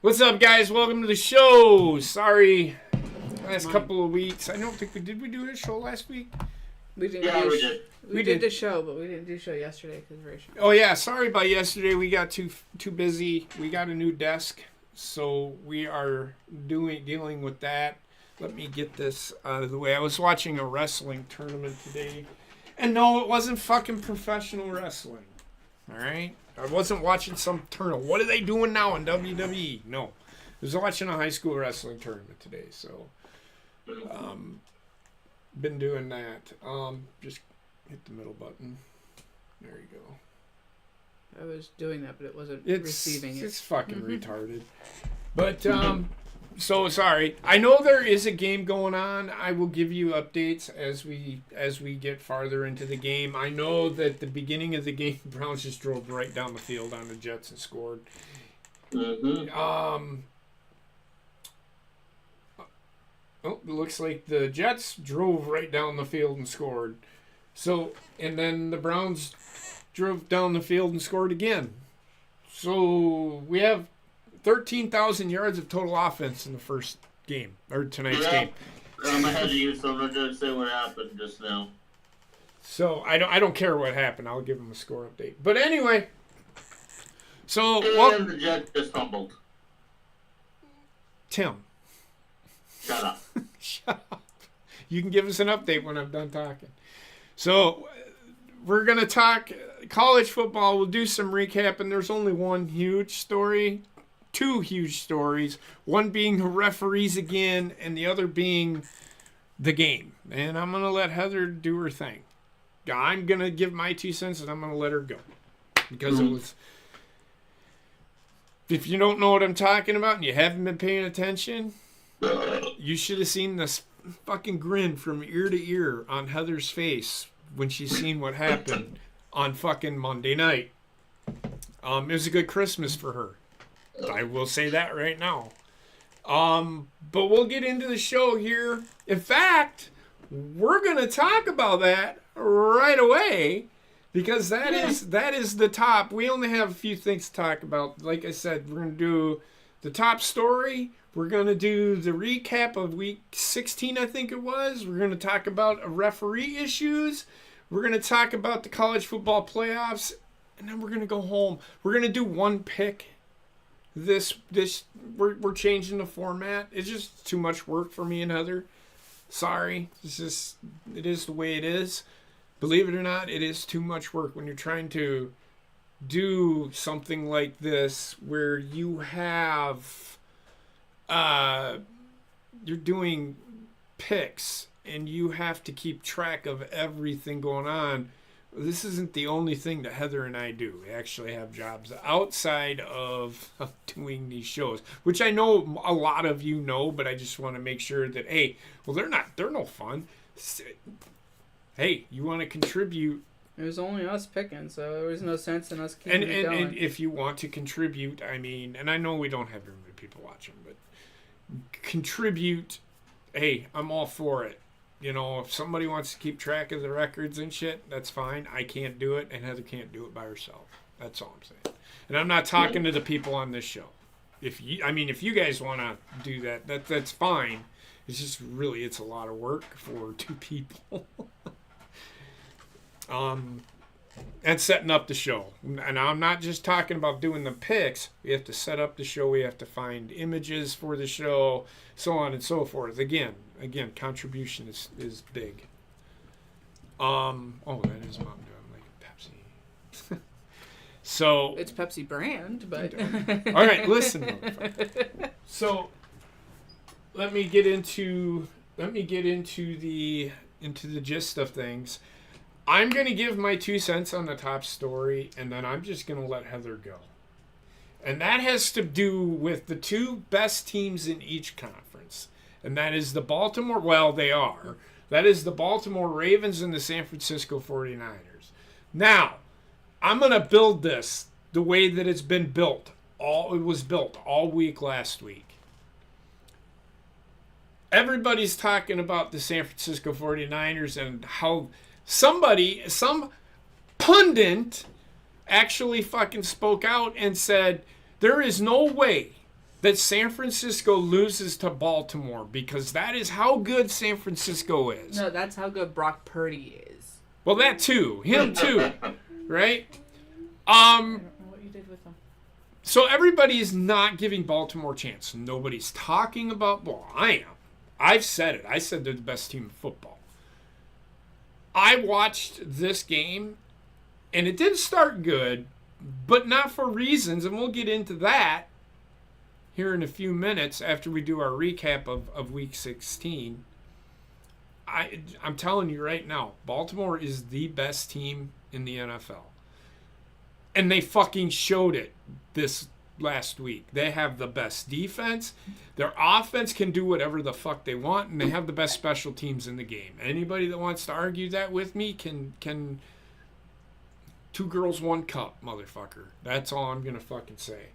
What's up, guys? Welcome to the show. Sorry, last couple of weeks. I don't think we do a show last week. We didn't. Yeah, we did. We did the show, but we didn't do the show yesterday because very short. Oh yeah, sorry about yesterday. We got too busy. We got a new desk, so we are dealing with that. Let me get this out of the way. I was watching a wrestling tournament today, and no, it wasn't fucking professional wrestling. All right, I wasn't watching some tournament. What are they doing now in WWE? No, I was watching a high school wrestling tournament today. So, been doing that. Just hit the middle button. There you go. I was doing that, but it wasn't receiving it. It's fucking retarded. But, so sorry. I know there is a game going on. I will give you updates as we get farther into the game. I know that the beginning of the game, the Browns just drove right down the field on the Jets and scored. Mm-hmm. It looks like the Jets drove right down the field and scored. So, and then the Browns drove down the field and scored again. So, we have 13,000 yards of total offense in the first game, or tonight's game. I'm ahead of you, so I'm not going to say what happened just now. So, I don't care what happened. I'll give them a score update. But anyway, so... And the Jets just fumbled. Tim. Shut up. Shut up. You can give us an update when I'm done talking. So, we're going to talk college football. We'll do some recap, and there's only one huge story. Two huge stories. One being the referees again, and the other being the game. And I'm going to let Heather do her thing. I'm going to give my 2 cents, and I'm going to let her go. Because it was... If you don't know what I'm talking about, and you haven't been paying attention... You should have seen this fucking grin from ear to ear on Heather's face when she's seen what happened on fucking Monday night. It was a good Christmas for her. I will say that right now. But we'll get into the show here. In fact, we're going to talk about that right away because that is the top. We only have a few things to talk about. Like I said, we're going to do the top story. We're going to do the recap of week 16, I think it was. We're going to talk about referee issues. We're going to talk about the college football playoffs. And then we're going to go home. We're going to do one pick. We're changing the format. It's just too much work for me and Heather. Sorry. It is the way it is. Believe it or not, it is too much work when you're trying to do something like this where you have... you're doing picks and you have to keep track of everything going on. This isn't the only thing that Heather and I do. We actually have jobs outside of doing these shows, which I know a lot of you know, but I just want to make sure that, hey, well, they're no fun. Hey, you want to contribute. It was only us picking, so there was no sense in us keeping it going. And if you want to contribute, I mean, and I know we don't have very many people watching, but contribute. Hey, I'm all for it. You know, if somebody wants to keep track of the records and shit, that's fine. I can't do it, and Heather can't do it by herself. That's all I'm saying. And I'm not talking to the people on this show. If you guys want to do that, that's fine. It's just really, it's a lot of work for two people. And setting up the show. And I'm not just talking about doing the picks. We have to set up the show. We have to find images for the show, so on and so forth. Again, contribution is big. That is Mountain Dew. I'm like Pepsi. So it's Pepsi brand, but all right, listen. So let me get into the gist of things. I'm going to give my 2 cents on the top story, and then I'm just going to let Heather go. And that has to do with the two best teams in each conference. And that is the Baltimore, well, they are. That is the Baltimore Ravens and the San Francisco 49ers. Now, I'm going to build this the way that it's been built. It was built all week last week. Everybody's talking about the San Francisco 49ers and how... some pundit actually fucking spoke out and said, there is no way that San Francisco loses to Baltimore, because that is how good San Francisco is. No, that's how good Brock Purdy is. Well, that too. Him too. Right? I don't know what you did with him. So everybody is not giving Baltimore a chance. Nobody's talking about... Well, I am. I've said it. I said they're the best team in football. I watched this game, and it didn't start good, but not for reasons, and we'll get into that here in a few minutes after we do our recap of Week 16. I'm telling you right now, Baltimore is the best team in the NFL. And they fucking showed it this last week. They have the best defense. Their offense can do whatever the fuck they want, and they have the best special teams in the game. Anybody that wants to argue that with me can 2 girls, 1 cup, motherfucker. That's all I'm gonna fucking say.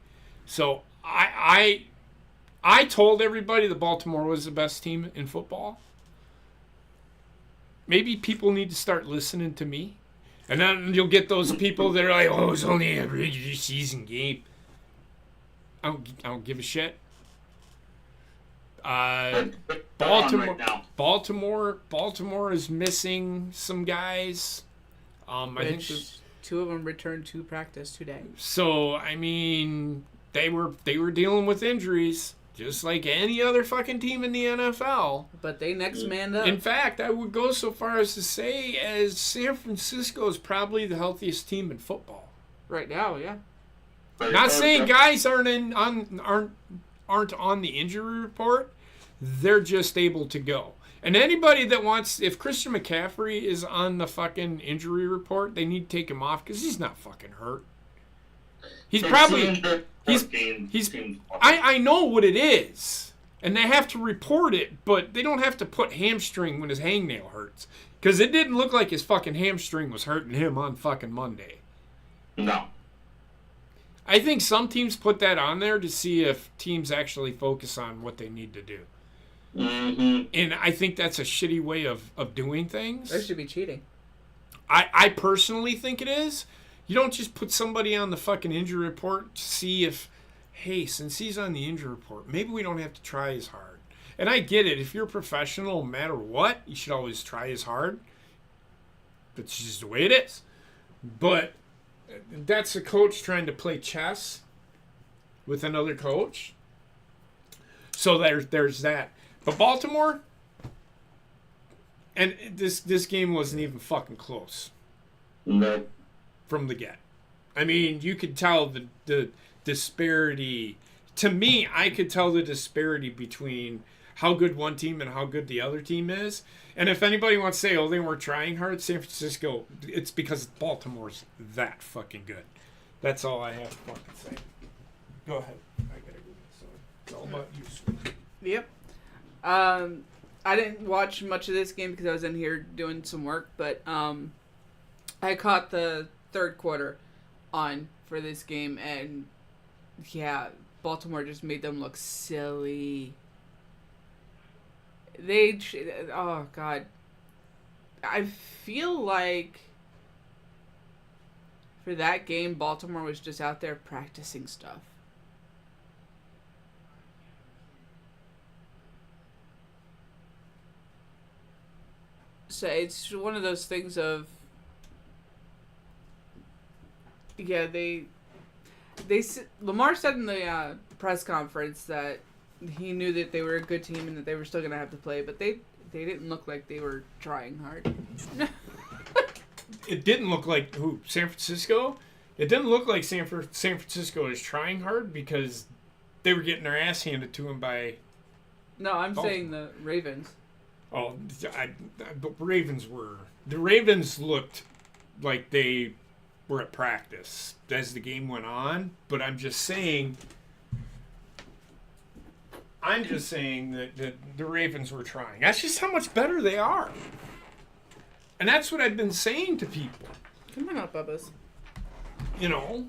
So I told everybody that Baltimore was the best team in football. Maybe people need to start listening to me. And then you'll get those people that are like, oh, it's only a regular season game. I don't give a shit. Baltimore is missing some guys. I think 2 of them returned to practice today. So I mean, they were dealing with injuries, just like any other fucking team in the NFL. But they next manned up. In fact, I would go so far as to say as San Francisco is probably the healthiest team in football. Right now, yeah. Not saying guys aren't on the injury report. They're just able to go. And anybody that wants, if Christian McCaffrey is on the fucking injury report, they need to take him off because he's not fucking hurt. He's probably... I know what it is, and they have to report it, but they don't have to put hamstring when his hangnail hurts, because it didn't look like his fucking hamstring was hurting him on fucking Monday. No. I think some teams put that on there to see if teams actually focus on what they need to do. Mm-hmm. And I think that's a shitty way of doing things. That should be cheating. I personally think it is. You don't just put somebody on the fucking injury report to see if, hey, since he's on the injury report, maybe we don't have to try as hard. And I get it. If you're a professional, no matter what, you should always try as hard. That's just the way it is. But that's a coach trying to play chess with another coach. So there's that. But Baltimore, and this game wasn't even fucking close. No. From the get. I mean, you could tell the disparity. To me, I could tell the disparity between how good one team and how good the other team is. And if anybody wants to say, oh, they weren't trying hard, San Francisco, it's because Baltimore's that fucking good. That's all I have to fucking say. Go ahead. I gotta go. So it's all about you, sir. Yep. I didn't watch much of this game because I was in here doing some work, but I caught the third quarter on for this game, and yeah, Baltimore just made them look silly. Oh god, I feel like for that game, Baltimore was just out there practicing stuff. So it's one of those things of, yeah, Lamar said in the press conference that he knew that they were a good team and that they were still going to have to play, but they didn't look like they were trying hard. It didn't look like San Francisco? It didn't look like San Francisco was trying hard because they were getting their ass handed to them by... No, I'm saying the Ravens. Oh, the Ravens looked like they were at practice as the game went on, but I'm just saying that the Ravens were trying. That's just how much better they are. And that's what I've been saying to people. Come on up, Bubbas. You know,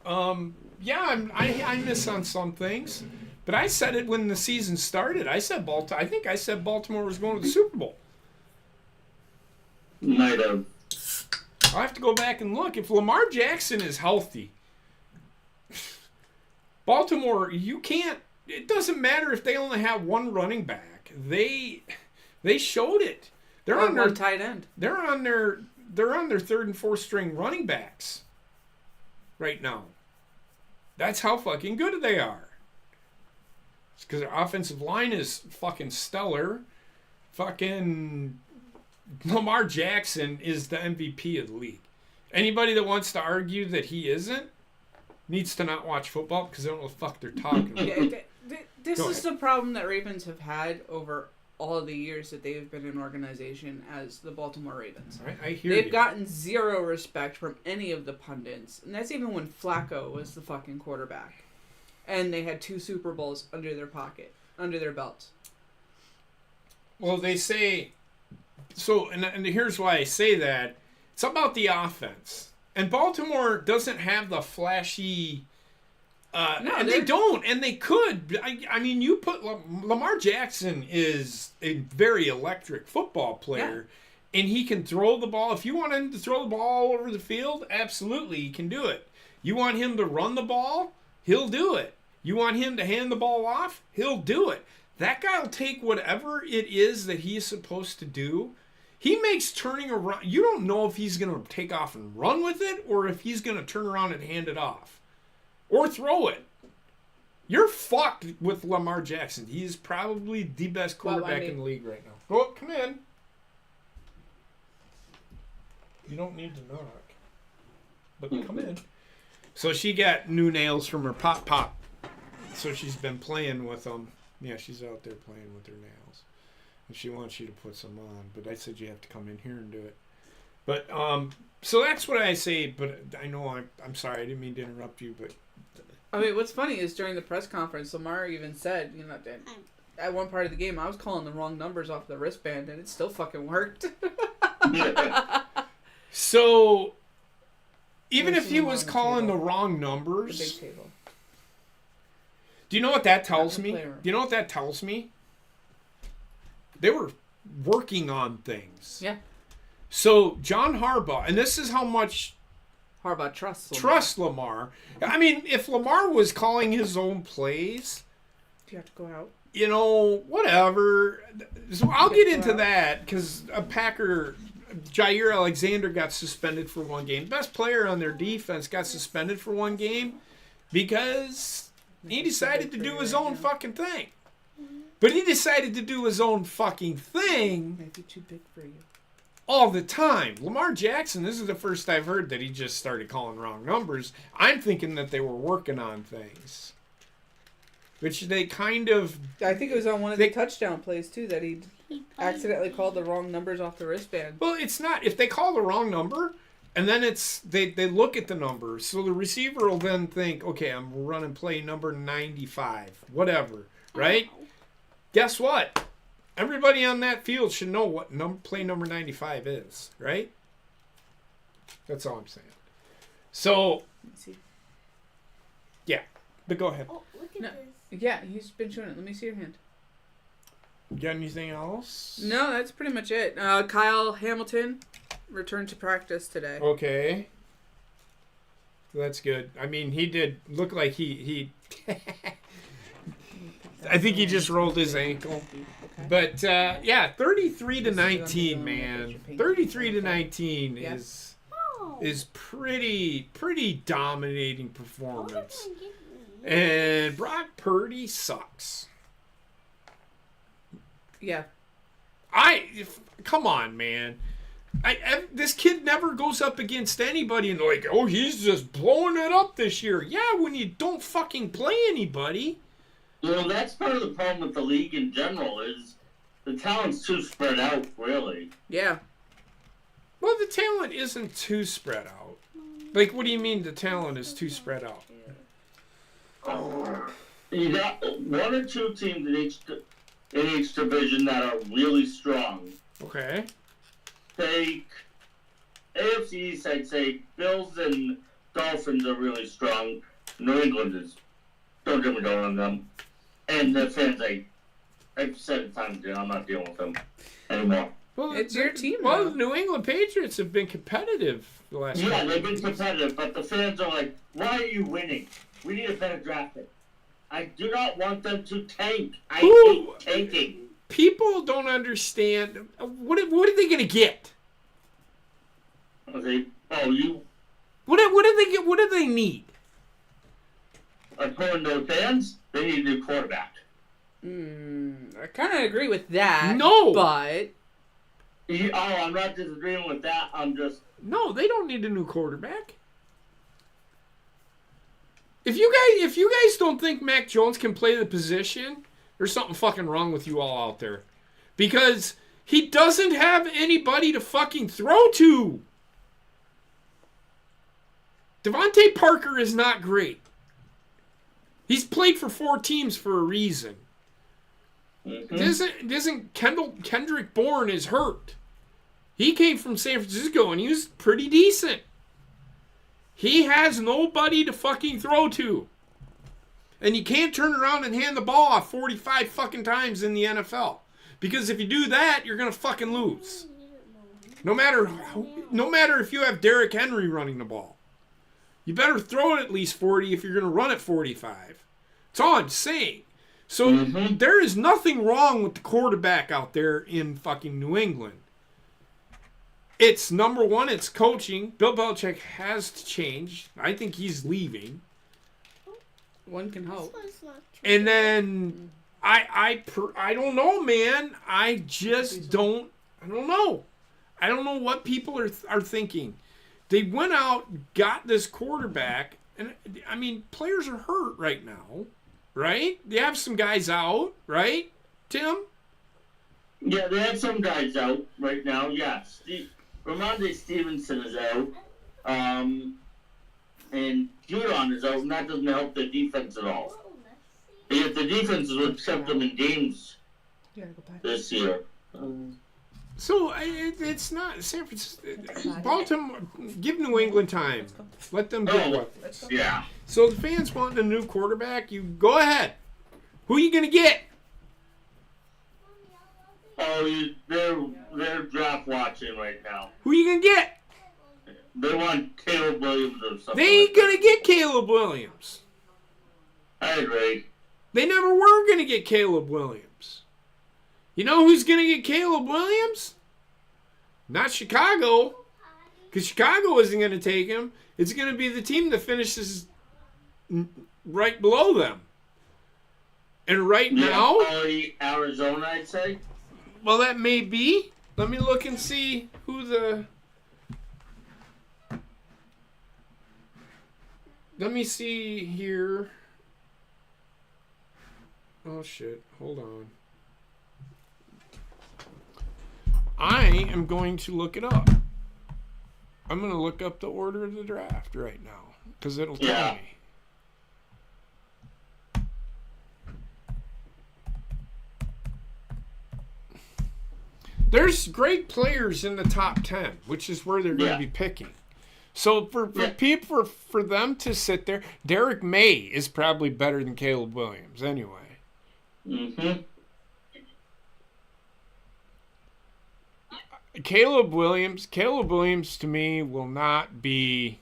I miss on some things. But I said it when the season started. I said I think I said Baltimore was going to the Super Bowl. Might have. I'll have to go back and look. If Lamar Jackson is healthy, Baltimore, you can't It doesn't matter if they only have one running back. They showed it. They're Or on their one tight end. They're on their third and fourth string running backs right now. That's how fucking good they are. It's because their offensive line is fucking stellar. Fucking Lamar Jackson is the MVP of the league. Anybody that wants to argue that he isn't needs to not watch football because they don't know what the fuck they're talking about. This Go is ahead. the problem that Ravens have had over all of the years that they've been an organization as the Baltimore Ravens. I hear They've you. gotten zero respect from any of the pundits, and that's even when Flacco was the fucking quarterback. And they had 2 Super Bowls under their belts. Well, they say so, and here's why I say that. It's about the offense, and Baltimore doesn't have the flashy. And they don't, and they could. I mean, you put Lamar Jackson is a very electric football player, and he can throw the ball. If you want him to throw the ball all over the field, absolutely, he can do it. You want him to run the ball, he'll do it. You want him to hand the ball off, he'll do it. That guy will take whatever it is that he's supposed to do. He makes turning around. You don't know if he's going to take off and run with it, or if he's going to turn around and hand it off. Or throw it. You're fucked with Lamar Jackson. He's probably the best quarterback in the league right now. Go up, come in. You don't need to knock. But come in. So she got new nails from her pop. So she's been playing with them. Yeah, she's out there playing with her nails. And she wants you to put some on. But I said you have to come in here and do it. But, so that's what I say. But I know I'm sorry. I didn't mean to interrupt you, but... I mean, what's funny is during the press conference, Lamar even said, that at one part of the game, I was calling the wrong numbers off the wristband, and it still fucking worked. So, even if he was calling the wrong numbers, The big table. do you know what that tells me? playroom. Do you know what that tells me? They were working on things. Yeah. So, John Harbaugh, and this is how much Harbaugh trusts Lamar. trust Lamar. I mean, if Lamar was calling his own plays, Do you have to go out? whatever. So I'll get into that because a Packer, Jair Alexander got suspended for 1 game. Best player on their defense got suspended for 1 game because he decided to do his own fucking thing. But he decided to do his own fucking thing Maybe too big for you. all the time. Lamar Jackson, this is the first I've heard that he just started calling wrong numbers. I'm thinking that they were working on things. Which they kind of... I think it was on one of the touchdown plays, too, that he accidentally called the wrong numbers off the wristband. Well, it's not. If they call the wrong number, and then they look at the numbers, so the receiver will then think, okay, I'm running play number 95, whatever, right? Guess what? Everybody on that field should know what play number 95 is, right? That's all I'm saying. So, Let me see. yeah, but go ahead. Oh, look at No. this. Yeah, he's been showing it. Let me see your hand. You got anything else? No, that's pretty much it. Kyle Hamilton returned to practice today. Okay. That's good. I mean, he did look like he I think he just rolled his ankle. Okay. But yeah, 33 to This is 19, on the man. picture. 33 to 19 Yeah. Oh. is pretty dominating What performance. am I getting? And Brock Purdy sucks. Yeah. Come on, man. This kid never goes up against anybody and like, oh, he's just blowing it up this year. Yeah, when you don't fucking play anybody. Well, that's part of the problem with the league in general is the talent's too spread out, really. Yeah. Well, the talent isn't too spread out. Like, what do you mean the talent is too spread out? You got 1 or 2 teams in each division that are really strong. Okay. Take AFC East, I'd say Bills and Dolphins are really strong. New England is, don't get me going on them. And the fans, I've said it times, I'm not dealing with them anymore. Well, It's your team, Well, though. the New England Patriots have been competitive the last Yeah, couple they've of been years. competitive, but the fans are like, why are you winning? We need a better draft pick. I do not want them to tank. I Who- hate tanking. People don't understand. What are they going to get? Okay. Oh, you. What do they get? What do they need? According to the fans, they need a new quarterback. I kind of agree with that. No. But I'm not disagreeing with that. I'm just. No, they don't need a new quarterback. If you guys don't think Mac Jones can play the position, there's something fucking wrong with you all out there. Because he doesn't have anybody to fucking throw to. Devontae Parker is not great. He's played for 4 teams for a reason. Doesn't Kendrick Bourne is hurt. He came from San Francisco and he was pretty decent. He has nobody to fucking throw to. And you can't turn around and hand the ball off 45 fucking times in the NFL. Because if you do that, you're going to fucking lose. No matter if you have Derrick Henry running the ball. You better throw it at least 40 if you're going to run it 45. That's all I'm saying. So there is nothing wrong with the quarterback out there in fucking New England. It's number one, it's coaching. Bill Belichick has to change. I think he's leaving. one can hope. And then I don't know, man. I just don't. I don't know. I don't know what people are thinking. They went out, got this quarterback, and I mean, players are hurt right now, right? They have some guys out, right, Tim? Yeah, they have some guys out right now. Yes, Ramondre Stevenson is out, and Judon is out, and that doesn't help the defense at all. If the defense would kept them in games this year. So it's not San Francisco. Baltimore, give New England time. Let them get what. Yeah. So the fans want a new quarterback. You go ahead. Who are you gonna get? Oh, they're draft watching right now. Who are you gonna get? They want Caleb Williams or something. They ain't gonna get Caleb Williams. I agree. They never were gonna get Caleb Williams. You know who's going to get Caleb Williams? Not Chicago. Because Chicago isn't going to take him. It's going to be the team that finishes right below them. And right now... Probably Arizona, I'd say. Well, that may be. Let me look and see who the... Let me see here. Oh, shit. Hold on. I am going to look it up. I'm going to look up the order of the draft right now because it'll tell me. There's great players in the top 10, which is where they're going to be picking. So for them to sit there, Derek May is probably better than Caleb Williams anyway. Mm-hmm. Caleb Williams to me will not be.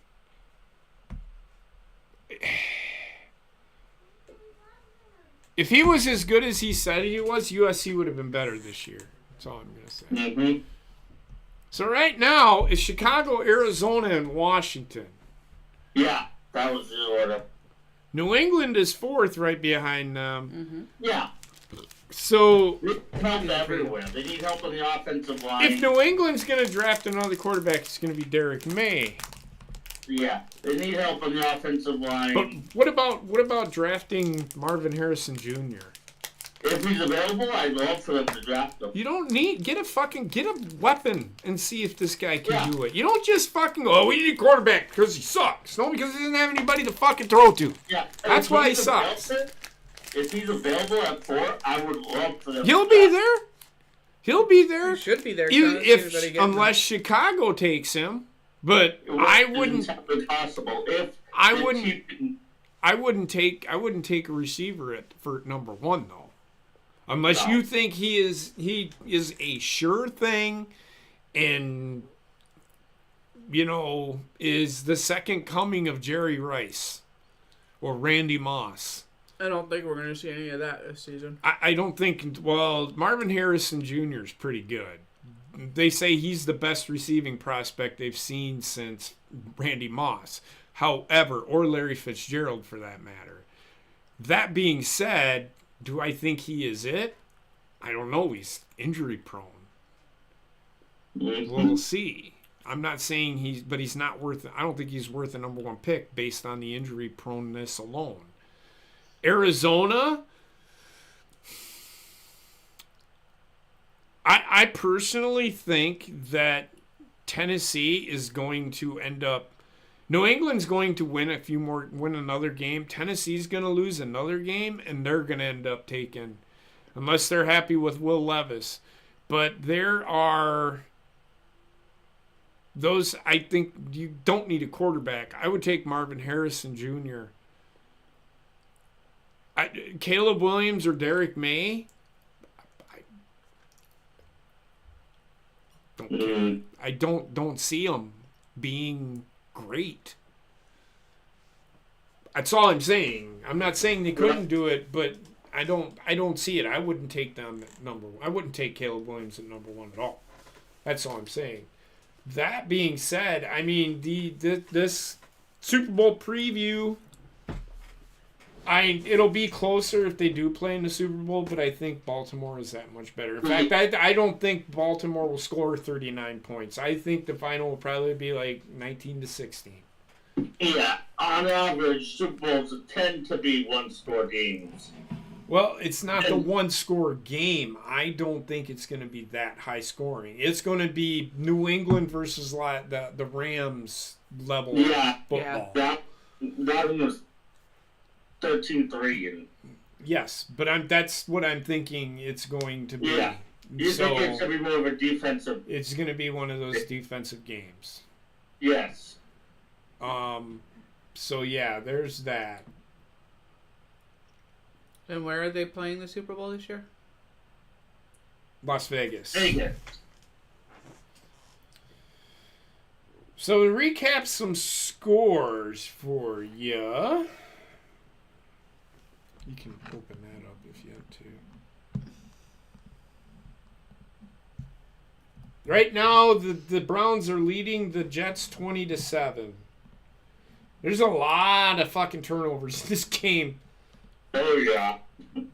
If he was as good as he said he was, USC would have been better this year. That's all I'm going to say. Mm-hmm. So right now, it's Chicago, Arizona, and Washington. Yeah, that was the order. New England is 4th right behind them. Mm-hmm. Yeah. So... They need help everywhere. They need help on the offensive line. If New England's going to draft another quarterback, it's going to be Derek May. Yeah, they need help on the offensive line. But what about drafting Marvin Harrison Jr.? If he's available, I'd love for them to draft him. You don't need get a weapon and see if this guy can do it. You don't just fucking go, oh, we need a quarterback because he sucks. No, because he doesn't have anybody to fucking throw to. Yeah, that's why he sucks. If he's available at 4, I would love for them. He'll be there. He'll be there. He should be there. Unless Chicago takes him, but I wouldn't. Possible if I wouldn't take a receiver for number 1 though. Unless you think he is a sure thing and is the second coming of Jerry Rice or Randy Moss. I don't think we're going to see any of that this season. I don't think. Well, Marvin Harrison Jr. is pretty good. They say he's the best receiving prospect they've seen since Randy Moss. However, or Larry Fitzgerald for that matter. That being said, do I think he is it? I don't know. He's injury prone. We'll see. I'm not saying he's not worth. I don't think he's worth a number one pick based on the injury proneness alone. Arizona, I personally think that Tennessee is going to end up. New England's going to win another game. Tennessee's going to lose another game, and they're going to end up taking, unless they're happy with Will Levis. But there are those. I think you don't need a quarterback. I would take Marvin Harrison Jr. Caleb Williams or Derek May. I don't see them being great. That's all I'm saying. I'm not saying they couldn't do it, but I don't see it. I wouldn't take them at number one. I wouldn't take Caleb Williams at number one at all. That's all I'm saying. That being said, I mean this Super Bowl preview, it'll be closer if they do play in the Super Bowl, but I think Baltimore is that much better. In fact, I don't think Baltimore will score 39 points. I think the final will probably be like 19-16. Yeah, on average, Super Bowls tend to be one-score games. Well, it's not the one-score game. I don't think it's going to be that high scoring. It's going to be New England versus the Rams level football. Yeah, that was 13-3. Yes, but that's what I'm thinking it's going to be. Yeah, you think it's going to be more of a defensive... It's going to be one of those defensive games. Yes. So, yeah, there's that. And where are they playing the Super Bowl this year? Las Vegas. Vegas. So, to recap some scores for you... You can open that up if you have to. Right now, the Browns are leading the Jets 20-7. There's a lot of fucking turnovers in this game. Oh, yeah.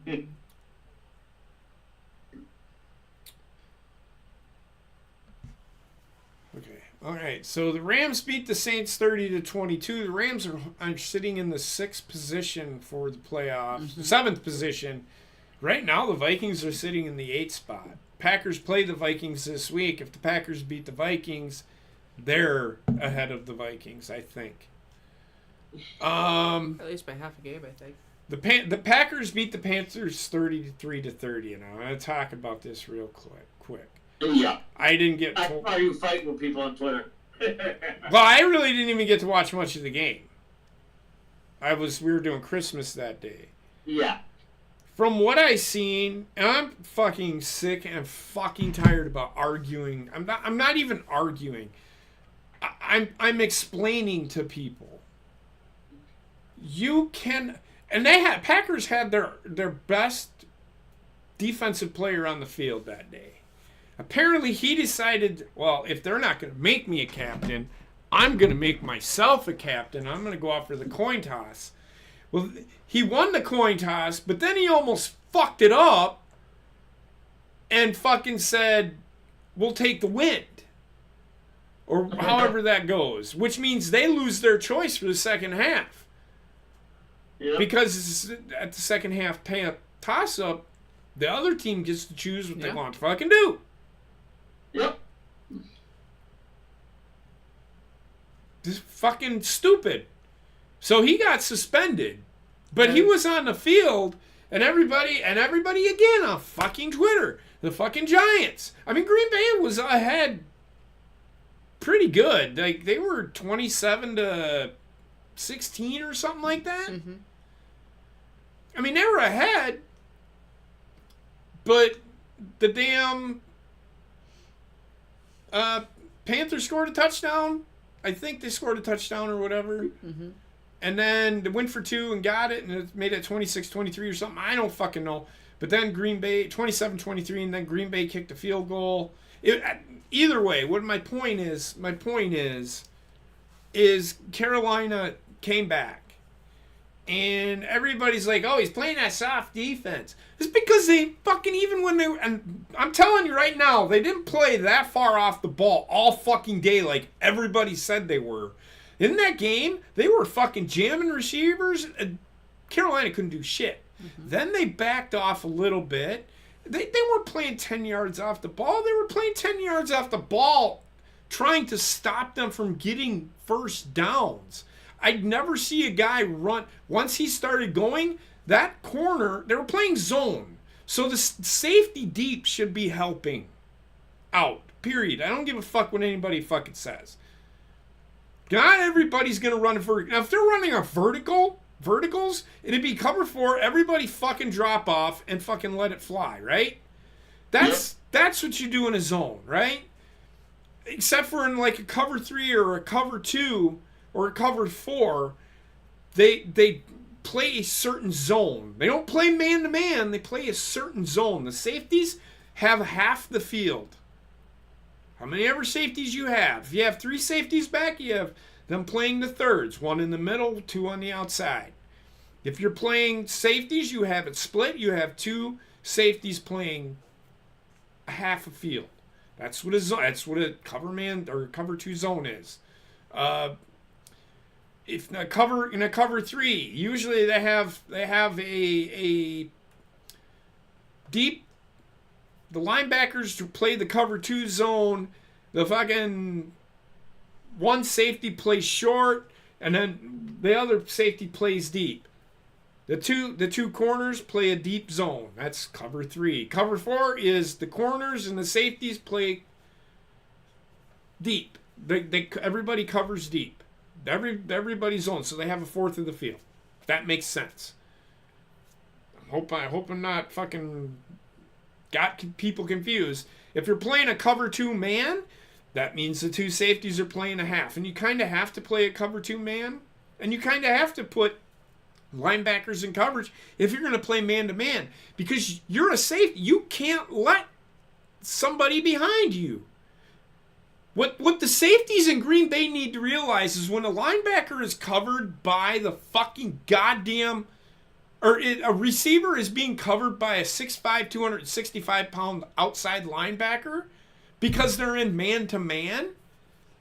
Okay. All right. So the Rams beat the Saints 30-22. The Rams are sitting in the 6th position for the playoffs. Mm-hmm. 7th position. Right now, the Vikings are sitting in the 8th spot. Packers play the Vikings this week. If the Packers beat the Vikings, they're ahead of the Vikings, I think. At least by half a game, I think. The Packers beat the Panthers 33-30, and I'm going to talk about this real quick. Yeah. I didn't get... I saw you fighting with people on Twitter. Well, I really didn't even get to watch much of the game. We were doing Christmas that day. Yeah. From what I seen, and I'm fucking sick and fucking tired about arguing. I'm not even arguing. I'm explaining to people. You can, and Packers had their best defensive player on the field that day. Apparently he decided, well, if they're not going to make me a captain, I'm going to make myself a captain. I'm going to go out for the coin toss. Well, he won the coin toss, but then he almost fucked it up and fucking said, we'll take the wind. Or however that goes, which means they lose their choice for the second half. Yep. Because at the second half toss-up, the other team gets to choose what they want to fucking do. Yep. This is fucking stupid. So he got suspended. But he was on the field, and everybody again on fucking Twitter. The fucking Giants. I mean, Green Bay was ahead pretty good. Like, they were 27-16 or something like that. Mm-hmm. I mean, they were ahead, but the damn Panthers scored a touchdown. I think they scored a touchdown or whatever. Mm-hmm. and then they went for 2 and got it, and it made it 26-23 or something. I don't fucking know. But then Green Bay, 27-23, and then Green Bay kicked a field goal. Either way, what my point is Carolina came back. And everybody's like, oh, he's playing that soft defense. It's because they fucking, even when they were, and I'm telling you right now, they didn't play that far off the ball all fucking day like everybody said they were. In that game, they were fucking jamming receivers. And Carolina couldn't do shit. Mm-hmm. Then they backed off a little bit. They weren't playing 10 yards off the ball. They were playing 10 yards off the ball trying to stop them from getting first downs. I'd never see a guy run. Once he started going, that corner, they were playing zone. So the safety deep should be helping out, period. I don't give a fuck what anybody fucking says. Not everybody's going to run a vertical. Now, if they're running a verticals, it'd be cover 4, everybody fucking drop off and fucking let it fly, right? That's what you do in a zone, right? Except for in like a cover 3 or a cover 2, or a cover 4, they play a certain zone. They don't play man-to-man. They play a certain zone. The safeties have half the field. How many ever safeties you have? If you have 3 safeties back, you have them playing the thirds. 1 in the middle, 2 on the outside. If you're playing safeties, you have it split. You have 2 safeties playing a half a field. That's what a cover man or cover 2 zone is. If in a cover 3, usually they have a deep. The linebackers to play the cover 2 zone. The fucking one safety plays short, and then the other safety plays deep. The two corners play a deep zone. That's cover 3. Cover 4 is the corners and the safeties play deep. Everybody covers deep. Everybody's zone, so they have a fourth of the field. That makes sense. I hope I'm not fucking got people confused. If you're playing a cover 2 man, that means the 2 safeties are playing a half, and you kind of have to play a cover 2 man, and you kind of have to put linebackers in coverage if you're going to play man to man, because you're a safety. You can't let somebody behind you. What the safeties in Green Bay need to realize is when a linebacker is covered by the fucking goddamn, a receiver is being covered by a 6'5", 265-pound outside linebacker because they're in man-to-man,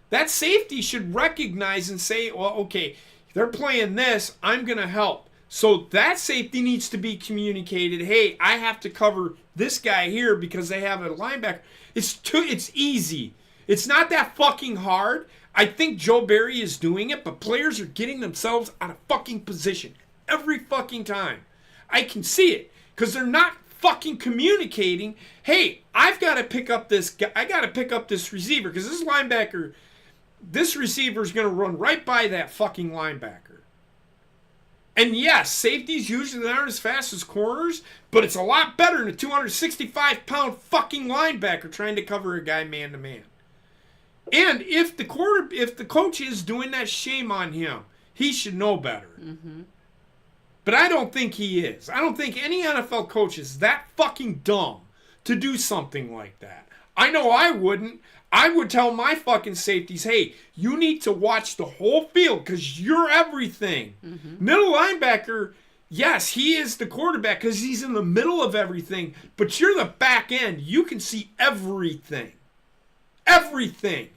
that safety should recognize and say, well, okay, they're playing this, I'm going to help. So that safety needs to be communicated, hey, I have to cover this guy here because they have a linebacker. It's easy. It's not that fucking hard. I think Joe Barry is doing it, but players are getting themselves out of fucking position every fucking time. I can see it because they're not fucking communicating, hey, I've got to pick up this guy. I got to pick up this receiver because this receiver is going to run right by that fucking linebacker. And yes, safeties usually aren't as fast as corners, but it's a lot better than a 265-pound fucking linebacker trying to cover a guy man-to-man. And if the coach is doing that, shame on him. He should know better. Mm-hmm. But I don't think he is. I don't think any NFL coach is that fucking dumb to do something like that. I know I wouldn't. I would tell my fucking safeties, hey, you need to watch the whole field because you're everything. Mm-hmm. Middle linebacker, yes, he is the quarterback because he's in the middle of everything, but you're the back end. You can see everything. Everything.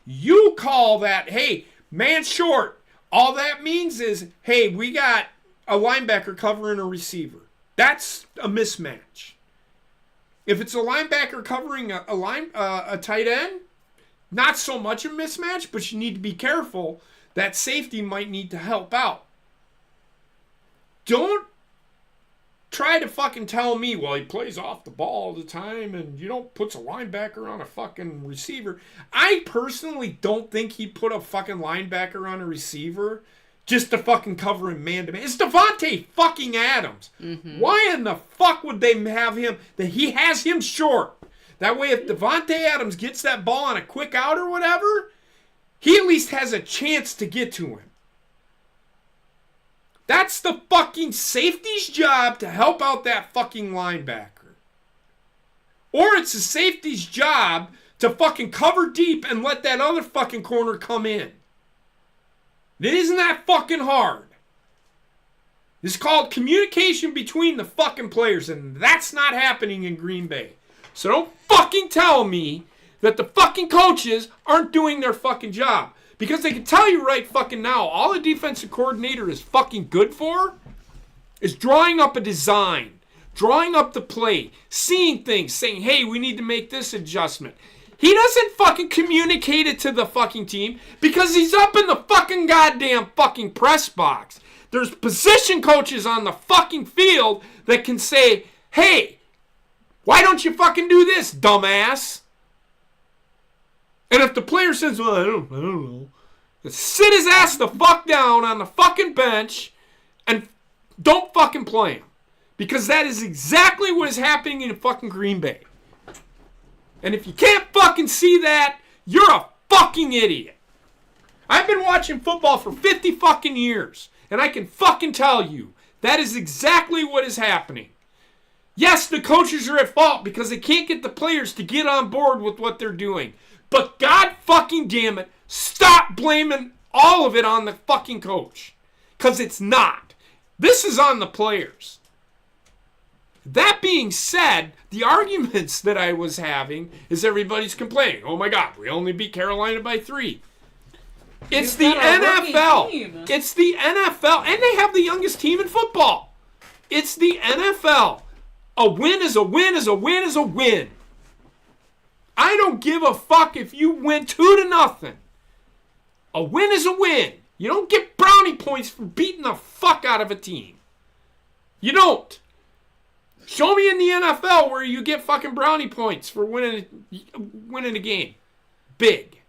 You call that, hey, man short. All that means is, hey, we got a linebacker covering a receiver. That's a mismatch. If it's a linebacker covering a tight end, not so much a mismatch, but you need to be careful. That safety might need to help out. Don't try to fucking tell me, well, he plays off the ball all the time and you don't put a linebacker on a fucking receiver. I personally don't think he put a fucking linebacker on a receiver just to fucking cover him man-to-man. It's Devontae fucking Adams. Mm-hmm. Why in the fuck would they have him, that he has him short? That way if Devontae Adams gets that ball on a quick out or whatever, he at least has a chance to get to him. That's the fucking safety's job to help out that fucking linebacker. Or it's the safety's job to fucking cover deep and let that other fucking corner come in. It isn't that fucking hard. It's called communication between the fucking players, and that's not happening in Green Bay. So don't fucking tell me that the fucking coaches aren't doing their fucking job. Because they can tell you right fucking now, all the defensive coordinator is fucking good for is drawing up a design, drawing up the play, seeing things, saying, hey, we need to make this adjustment. He doesn't fucking communicate it to the fucking team because he's up in the fucking goddamn fucking press box. There's position coaches on the fucking field that can say, hey, why don't you fucking do this, dumbass? And if the player says, well, I don't know, sit his ass the fuck down on the fucking bench and don't fucking play him. Because that is exactly what is happening in fucking Green Bay. And if you can't fucking see that, you're a fucking idiot. I've been watching football for 50 fucking years. And I can fucking tell you, that is exactly what is happening. Yes, the coaches are at fault because they can't get the players to get on board with what they're doing. But God fucking damn it, stop blaming all of it on the fucking coach. Because it's not. This is on the players. That being said, the arguments that I was having is everybody's complaining. Oh my God, we only beat Carolina by 3. It's the NFL. It's the NFL. And they have the youngest team in football. It's the NFL. A win is a win is a win is a win. I don't give a fuck if you win 2-0. A win is a win. You don't get brownie points for beating the fuck out of a team. You don't. Show me in the NFL where you get fucking brownie points for winning a game. Big.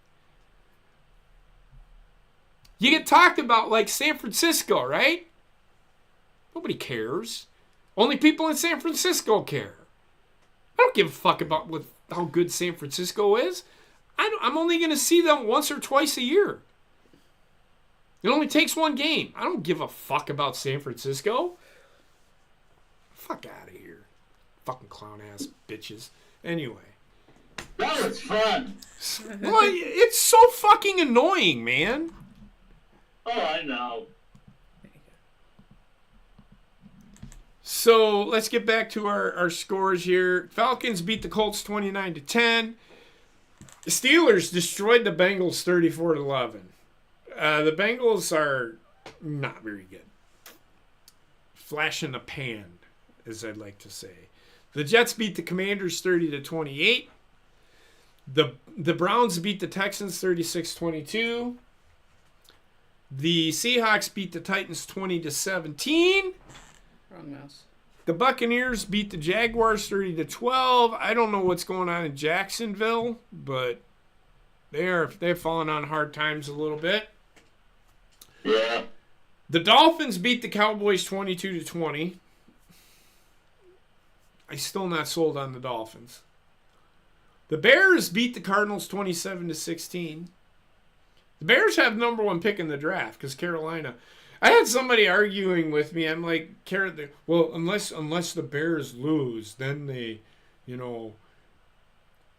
You get talked about like San Francisco, right? Nobody cares. Only people in San Francisco care. I don't give a fuck about how good San Francisco is. I'm only going to see them once or twice a year. It only takes one game. I don't give a fuck about San Francisco. Fuck out of here. Fucking clown-ass bitches. Anyway. That was fun. Well, it's so fucking annoying, man. Oh, I know. So let's get back to our scores here. Falcons beat the Colts 29-10. The Steelers destroyed the Bengals 34-11. The Bengals are not very good. Flash in the pan, as I'd like to say. The Jets beat the Commanders 30-28. The Browns beat the Texans 36-22. The Seahawks beat the Titans 20-17. Wrong mouse. The Buccaneers beat the Jaguars 30-12. I don't know what's going on in Jacksonville, but they've fallen on hard times a little bit. Yeah. The Dolphins beat the Cowboys 22-20. I'm still not sold on the Dolphins. The Bears beat the Cardinals 27-16. The Bears have number 1 pick in the draft because Carolina. I had somebody arguing with me. I'm like, well, unless the Bears lose, then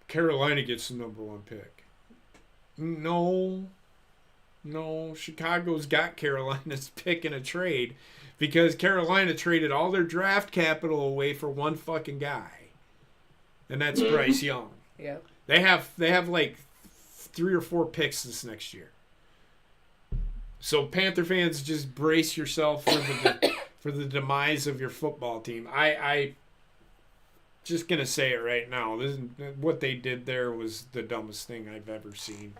Carolina gets the number 1 pick. No, Chicago's got Carolina's pick in a trade because Carolina traded all their draft capital away for one fucking guy, and that's Bryce Young. Yeah. They have like 3 or 4 picks this next year. So Panther fans, just brace yourself for the demise of your football team. I just gonna say it right now. What they did there was the dumbest thing I've ever seen.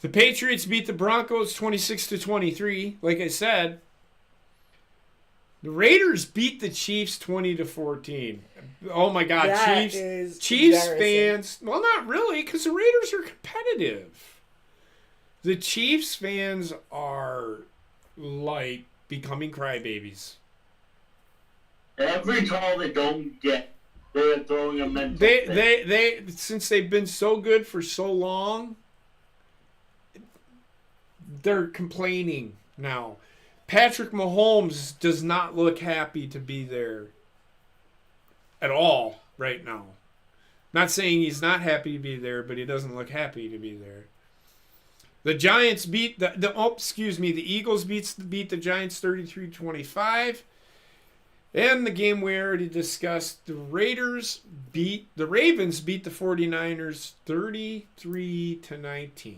The Patriots beat the Broncos 26-23. Like I said, the Raiders beat the Chiefs 20-14. Oh my God, That Chiefs fans. Well, not really, because the Raiders are competitive. The Chiefs fans are like becoming crybabies. Every call they don't get, they're throwing a mental They since they've been so good for so long, they're complaining now. Patrick Mahomes does not look happy to be there at all right now. Not saying he's not happy to be there, but he doesn't look happy to be there. The Giants beat the Eagles beat the Giants 33-25. And the game we already discussed, the Ravens beat the 49ers 33-19.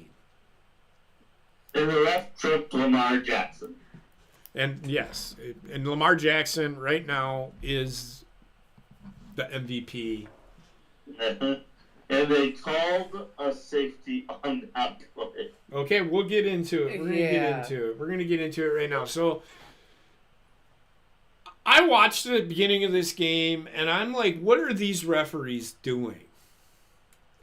And the ref tripped Lamar Jackson. And yes, and Lamar Jackson right now is the MVP. And they called a safety on that play. Okay, we'll get into it. We're going to get into it right now. So I watched the beginning of this game, and I'm like, what are these referees doing?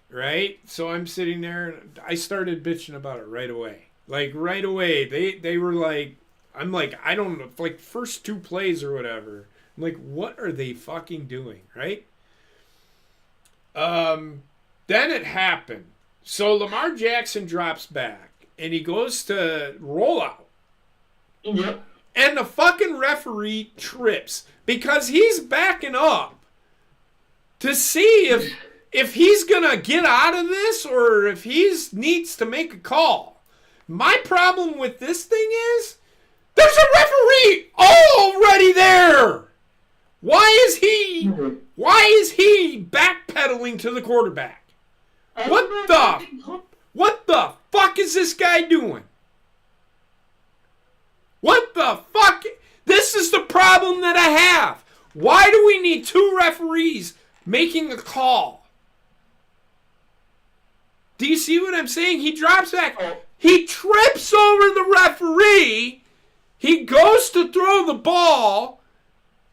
Right? So I'm sitting there, and I started bitching about it right away. Like, right away. They were like, I'm like, I don't know, like, first two plays or whatever. I'm like, what are they fucking doing? Right? Then it happened. So Lamar Jackson drops back, and he goes to roll out. Yep. And the fucking referee trips because he's backing up to see if he's going to get out of this or if he needs to make a call. My problem with this thing is there's a referee already there. Why is he backpedaling to the quarterback? What the fuck is this guy doing? What the fuck? This is the problem that I have. Why do we need two referees making a call? Do you see what I'm saying? He drops back. He trips over the referee. He goes to throw the ball,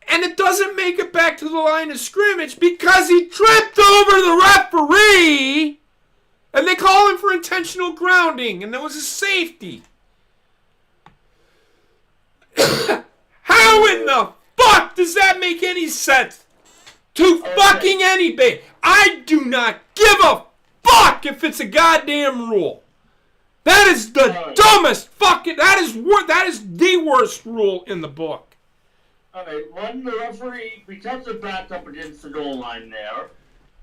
and it doesn't make it back to the line of scrimmage because he tripped over the referee, and they call him for intentional grounding, and that was a safety. How in the fuck does that make any sense to fucking anybody? I do not give a fuck if it's a goddamn rule. That is the dumbest fucking. That is the worst rule in the book. Alright, one, the referee, because they're backed up against the goal line there,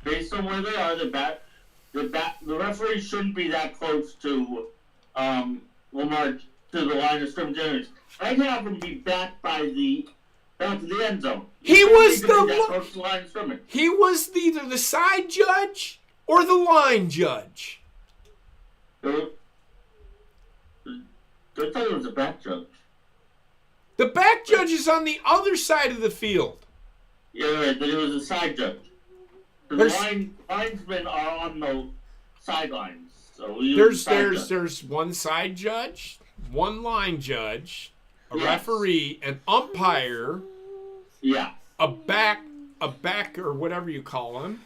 based on where they are, the referee shouldn't be that close to Lamar, to the line of scrimmage. I'd have him be back to the end zone. He was either the side judge or the line judge. I thought it was a back judge. The back judge is on the other side of the field. Yeah, right, but it was a side judge. The linesmen are on the sidelines. So there's one side judge, one line judge, a referee, an umpire, a back or whatever you call him,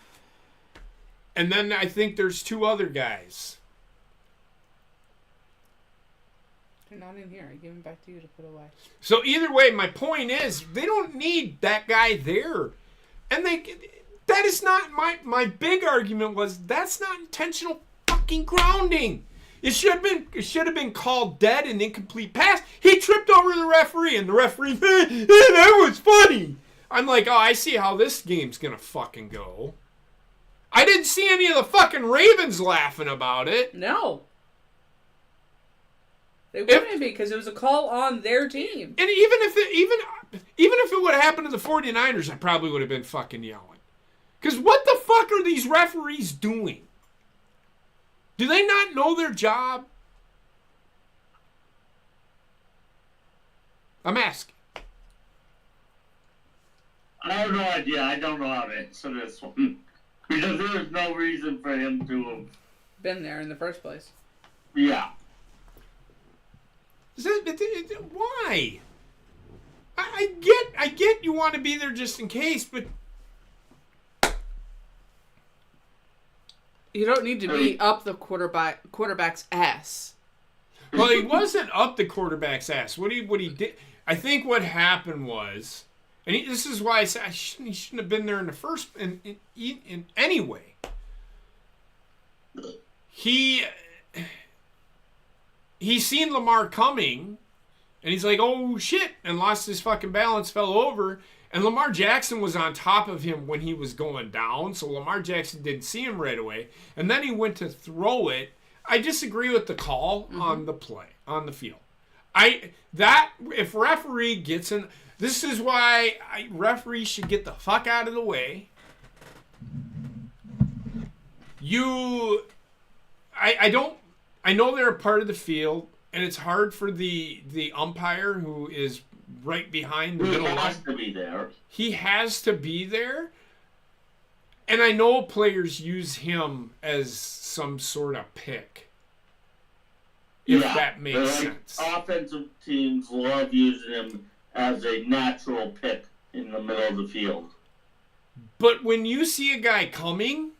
and then I think there's two other guys. They're not in here. I give them back to you to put away. So either way, my point is they don't need that guy there, and that is not my big argument was that's not intentional fucking grounding. It should have been called dead and incomplete pass. He tripped over the referee, and the referee, that was funny. I'm like, oh, I see how this game's gonna fucking go. I didn't see any of the fucking Ravens laughing about it. No. They wouldn't be because it was a call on their team. And even if it would have happened to the 49ers, I probably would have been fucking yelling. Because what the fuck are these referees doing? Do they not know their job? I'm asking. I have no idea. I don't know how to answer this one. Because there is no reason for him to have been there in the first place. Yeah. Why? I get you want to be there just in case, but you don't need to be up the quarterback's ass. Well, he wasn't up the quarterback's ass. What he did, I think what happened was, and this is why I said he shouldn't have been there in the first. In anyway, he seen Lamar coming, And he's like, oh, shit, and lost his fucking balance, fell over. And Lamar Jackson was on top of him when he was going down, so Lamar Jackson didn't see him right away. And then he went to throw it. I disagree with the call on the play, on the field. If referee gets in, this is why referees should get the fuck out of the way. I know they're a part of the field, and it's hard for the umpire who is right behind the middle line. He has to be there. He has to be there. And I know players use him as some sort of pick. If that makes sense. Offensive teams love using him as a natural pick in the middle of the field. But when you see a guy coming,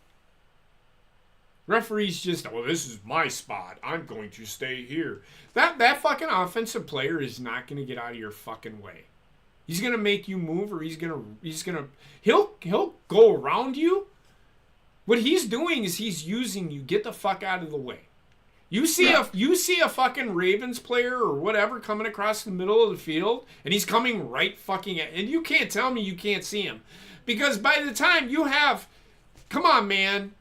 referees just, oh, this is my spot. I'm going to stay here. That fucking offensive player is not going to get out of your fucking way. He's going to make you move, or he'll go around you. What he's doing is he's using you. Get the fuck out of the way. You see a fucking Ravens player or whatever coming across the middle of the field, and he's coming right fucking at, and you can't tell me you can't see him. Because by the time you have, come on, man,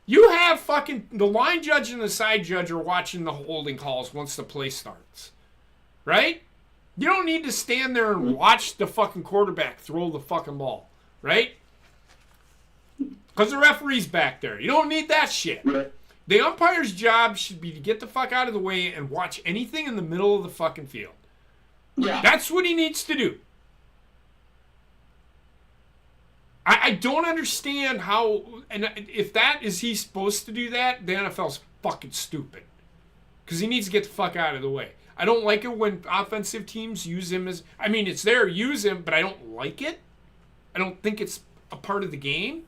you have fucking, the line judge and the side judge are watching the holding calls once the play starts. Right? You don't need to stand there and watch the fucking quarterback throw the fucking ball. Right? Because the referee's back there. You don't need that shit. The umpire's job should be to get the fuck out of the way and watch anything in the middle of the fucking field. Yeah. That's what he needs to do. I don't understand how, and if that is he's supposed to do that, the NFL's fucking stupid. Because he needs to get the fuck out of the way. I don't like it when offensive teams use him as, I mean, it's there, use him, but I don't like it. I don't think it's a part of the game.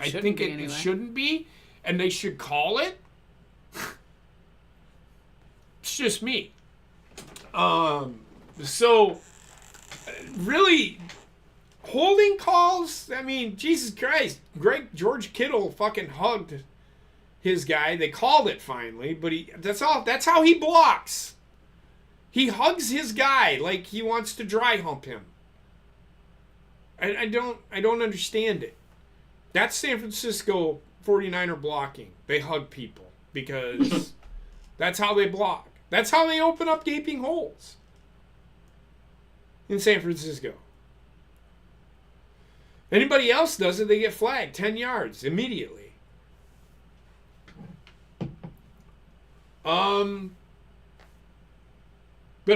I think it shouldn't be, and they should call it. It's just me. So, really, holding calls, I mean, Jesus Christ, George Kittle fucking hugged his guy. They called it finally, but that's how he blocks. He hugs his guy like he wants to dry hump him. I don't understand it. That's San Francisco 49er blocking. They hug people because that's how they block. That's how they open up gaping holes in San Francisco. Anybody else does it, they get flagged 10 yards immediately. But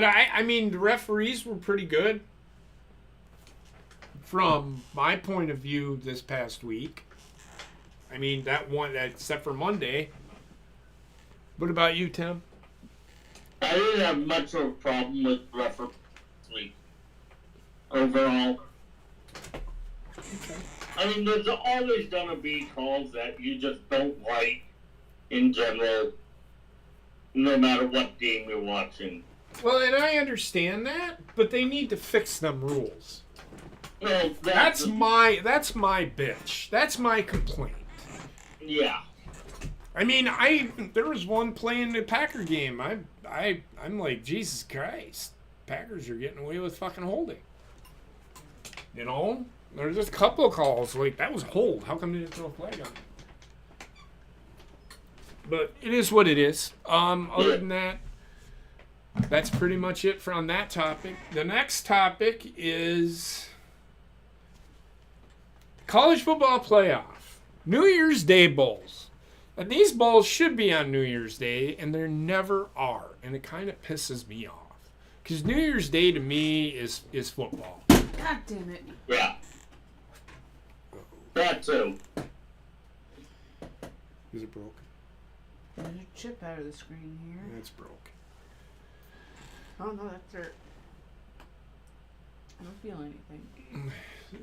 I mean, the referees were pretty good from my point of view this past week. I mean, that one, except for Monday. What about you, Tim? I didn't have much of a problem with referees this week. Overall. Okay. I mean, there's always gonna be calls that you just don't like in general, no matter what game you're watching. Well, and I understand that, but they need to fix them rules. Well, That's my bitch. That's my complaint. Yeah. I mean, there was one playing the Packer game. I'm like, Jesus Christ, Packers are getting away with fucking holding. You know, there's just a couple of calls like that was hold. How come they didn't throw a flag on it? But it is what it is. Other than that, that's pretty much it on that topic. The next topic is college football playoff. New Year's Day bowls. And these bowls should be on New Year's Day, and they never are. And it kind of pisses me off. Because New Year's Day to me is football. God damn it. Yeah. That too. Is it broken? There's a chip out of the screen here. It's broke. Oh no, that's dirt. I don't feel anything.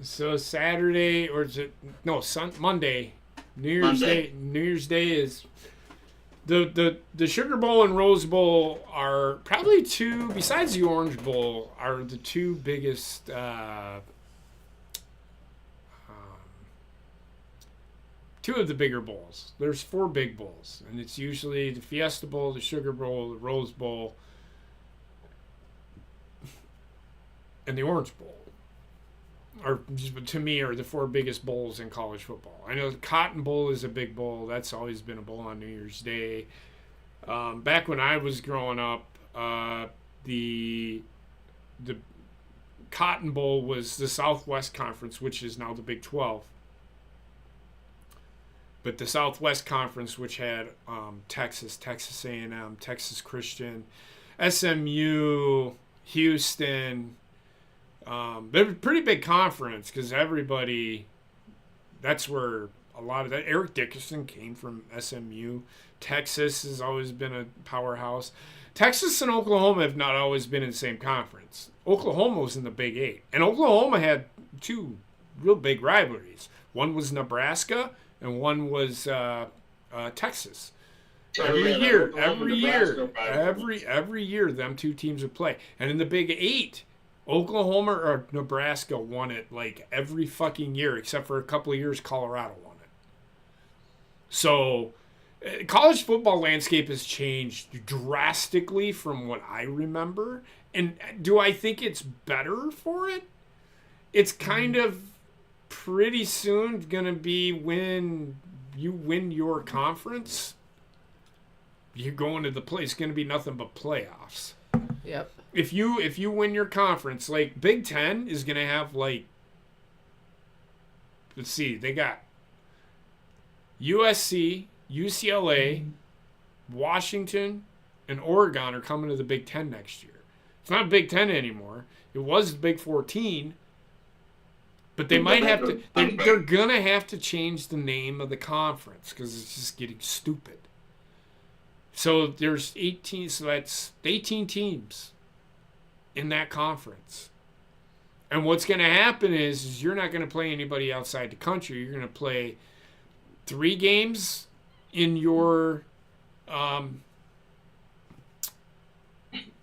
So Saturday, or is it Monday? New Year's Day. New Year's Day is the Sugar Bowl and Rose Bowl are probably two, besides the Orange Bowl, are the two biggest two of the bigger bowls. There's 4 big bowls, and it's usually the Fiesta Bowl, the Sugar Bowl, the Rose Bowl. and the Orange Bowl. Or to me, are the 4 biggest bowls in college football. I know the Cotton Bowl is a big bowl. That's always been a bowl on New Year's Day. Back when I was growing up, the Cotton Bowl was the Southwest Conference, which is now the Big 12. But the Southwest Conference, which had Texas A&M, Texas Christian, SMU, Houston. They're a pretty big conference because that's where a lot of that. Eric Dickerson came from SMU. Texas has always been a powerhouse. Texas and Oklahoma have not always been in the same conference. Oklahoma was in the Big 8. And Oklahoma had 2 real big rivalries. One was Nebraska and one was Texas. Every year, them 2 teams would play. And in the Big 8, Oklahoma or Nebraska won it like every fucking year, except for a couple of years Colorado won it. So, college football landscape has changed drastically from what I remember. And do I think it's better for it? It's kind of pretty soon going to be when you win your conference, you're going to the play. It's going to be nothing but playoffs. Yep. If you win your conference, like Big Ten is going to have like, let's see, they got USC, UCLA, Washington, and Oregon are coming to the Big Ten next year. It's not Big Ten anymore. It was the Big 14. But they might have to, they're going to have to change the name of the conference because it's just getting stupid. So there's 18, so that's 18 teams in that conference. And what's going to happen is you're not going to play anybody outside the country. You're going to play 3 games in your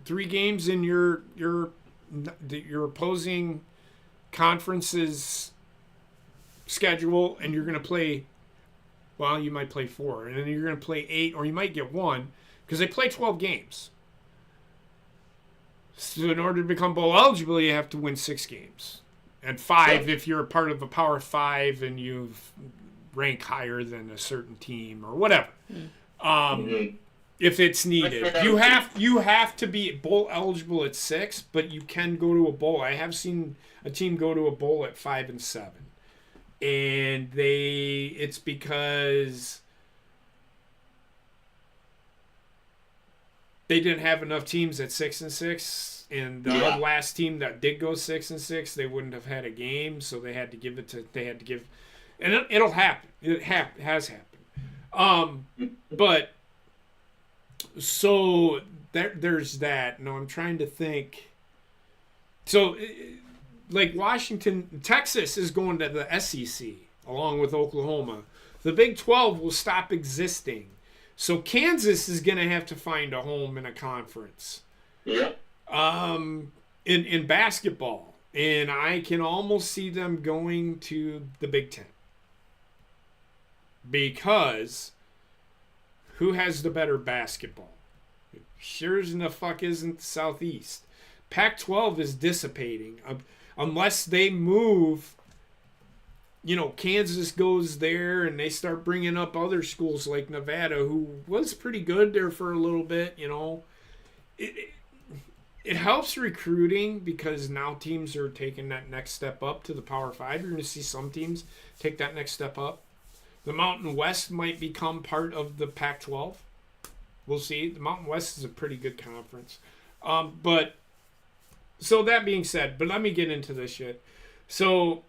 3 games in your opposing conference's schedule, and you're going to play, well, you might play 4, and then you're going to play 8, or you might get 1, because they play 12 games. So in order to become bowl eligible, you have to win 6 games. And 5 if you're a part of a Power 5 and you rank higher than a certain team or whatever. If it's needed. You have to be bowl eligible at 6, but you can go to a bowl. I have seen a team go to a bowl at 5 and 7. And it's because they didn't have enough teams at 6 and 6, and the last team that did go 6 and 6, they wouldn't have had a game, so they had to give, and it'll happen. It has happened. But so there's that. No, I'm trying to think. So, like Washington, Texas is going to the SEC along with Oklahoma. The Big 12 will stop existing. So Kansas is going to have to find a home in a conference. Yeah. In basketball. And I can almost see them going to the Big 10. Because who has the better basketball? Sure as the fuck isn't the Southeast. Pac-12 is dissipating. Unless they move, Kansas goes there and they start bringing up other schools like Nevada, who was pretty good there for a little bit, It helps recruiting because now teams are taking that next step up to the Power 5. You're going to see some teams take that next step up. The Mountain West might become part of the Pac-12. We'll see. The Mountain West is a pretty good conference. So that being said, but let me get into this shit. So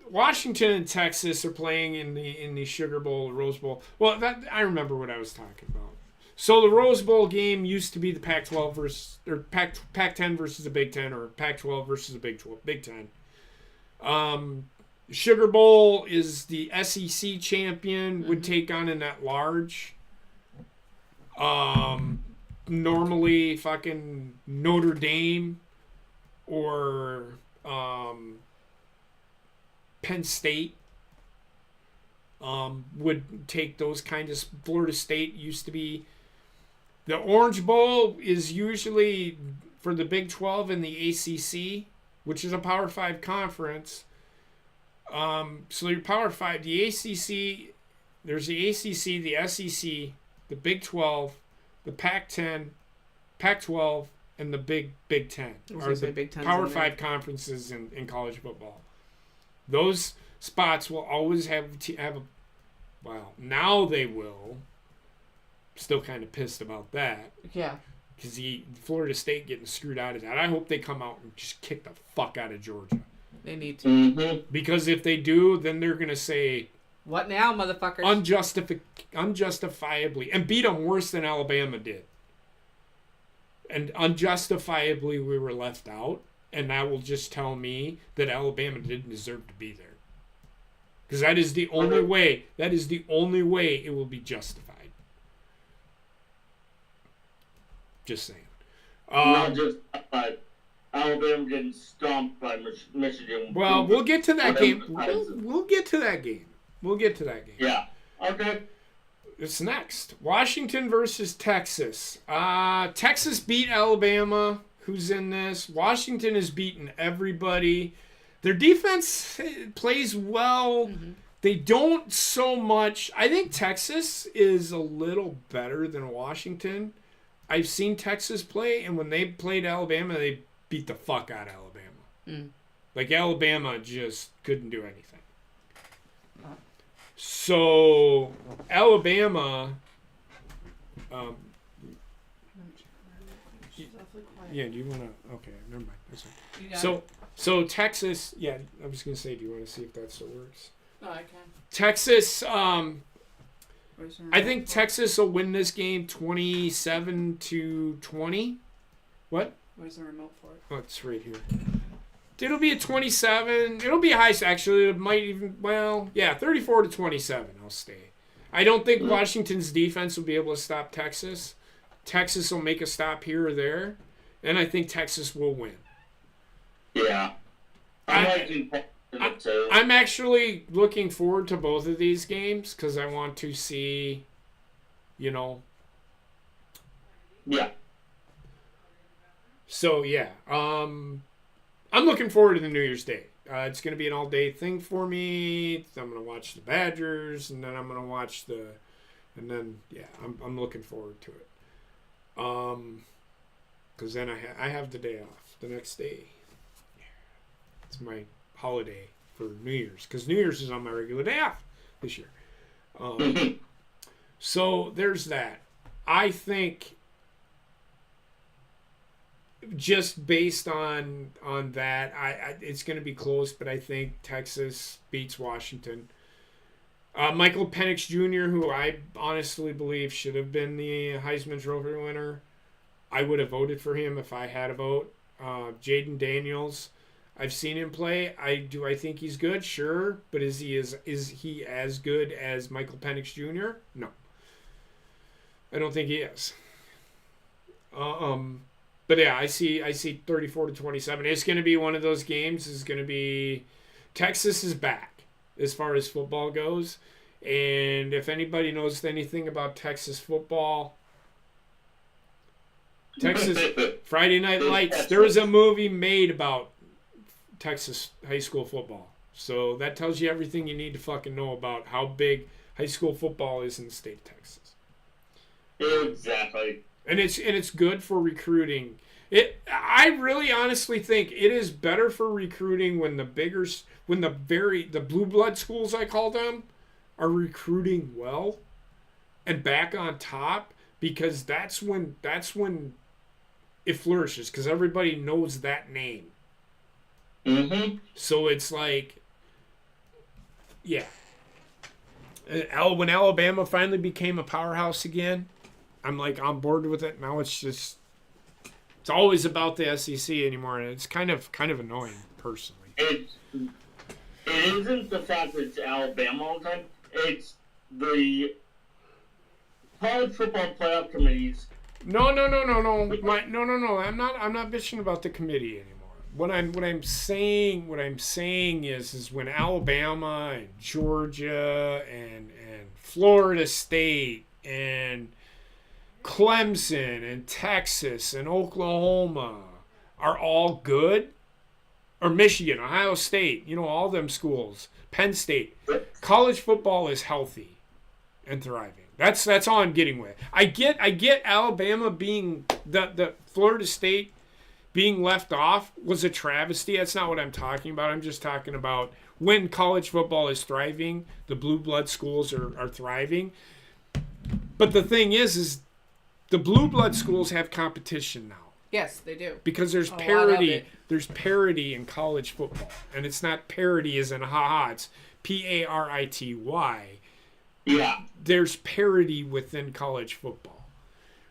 Washington and Texas are playing in the Sugar Bowl, Rose Bowl. Well, I remember what I was talking about. So the Rose Bowl game used to be the Pac-12 versus or Pac-10 versus the Big 10, or Pac-12 versus the Big 10. Sugar Bowl is the SEC champion would take on in that large. Normally fucking Notre Dame or Penn State would take those kinds of. Florida State used to be. The Orange Bowl is usually for the Big 12 and the ACC. which is a Power 5 conference. So your Power 5, the ACC, there's the ACC, the SEC, the Big 12, the Pac-10, Pac-12, and the Big 10. Are the Big 10's Power in 5 conferences in college football. Those spots will always have a, well, now they will. Still kind of pissed about that. Yeah. Because Florida State getting screwed out of that. I hope they come out and just kick the fuck out of Georgia. They need to. Mm-hmm. Because if they do, then they're going to say... What now, motherfuckers? Unjustifiably. And beat them worse than Alabama did. And unjustifiably we were left out. And that will just tell me that Alabama didn't deserve to be there. Because that is the only way. That is the only way it will be justified. Just saying. Not just Alabama getting stomped by Michigan. Well, we'll get to that game. We'll get to that game. We'll get to that game. Yeah. Okay. It's next. Washington versus Texas. Texas beat Alabama. Who's in this? Washington has beaten everybody. Their defense plays well. Mm-hmm. They don't so much. I think Texas is a little better than Washington. I've seen Texas play, and when they played Alabama, they beat the fuck out of Alabama. Mm. Like, Alabama just couldn't do anything. So, Alabama... yeah, do you want to... Okay, never mind. That's fine. So, Texas... Yeah, I was going to say, do you want to see if that still works? No, I can. Texas... I think Texas will win this game 27-20. What? Where's the remote for it? Oh, it's right here. It'll be a 27. It'll be high. Actually, it might even. Well, yeah, 34-27. I'll stay. I don't think Washington's defense will be able to stop Texas. Texas will make a stop here or there, and I think Texas will win. Yeah, I'm actually looking forward to both of these games because I want to see, Yeah. So, yeah. I'm looking forward to the New Year's Day. It's going to be an all-day thing for me. I'm going to watch the Badgers, and then I'm going to watch and then, yeah, I'm looking forward to it. Because then I have the day off the next day. It's my holiday for New Year's, because New Year's is on my regular day off this year. So there's that. I think just based on that, it's going to be close, but I think Texas beats Washington. Michael Penix Jr., who I honestly believe should have been the Heisman Trophy winner, I would have voted for him if I had a vote. Jaden Daniels, I've seen him play. I think he's good, sure, but is he as good as Michael Penix Jr.? No, I don't think he is. But yeah, I see 34-27. It's going to be one of those games. It's going to be Texas is back as far as football goes, and if anybody knows anything about Texas football, Texas Friday Night Lights. There was a movie made about Texas high school football. So that tells you everything you need to fucking know about how big high school football is in the state of Texas. Exactly. And it's good for recruiting. I really honestly think it is better for recruiting when the blue blood schools, I call them, are recruiting well and back on top, because that's when it flourishes, because everybody knows that name. Mm-hmm. So it's like, yeah. When Alabama finally became a powerhouse again, I'm like on board with it. Now it's always about the SEC anymore, and it's kind of annoying personally. It isn't the fact that it's Alabama all the time. It's the college football playoff committees. No. I'm not bitching about the committee anymore. What I'm saying is when Alabama and Georgia and Florida State and Clemson and Texas and Oklahoma are all good, or Michigan, Ohio State, all them schools, Penn State. College football is healthy and thriving. That's all I'm getting with. I get Alabama being the Florida State being left off was a travesty. That's not what I'm talking about. I'm just talking about when college football is thriving, the blue blood schools are thriving. But the thing is the blue blood schools have competition now. Yes, they do. Because there's parity. There's parity in college football. And it's not parity as in haha, it's parity. Yeah. There's parity within college football.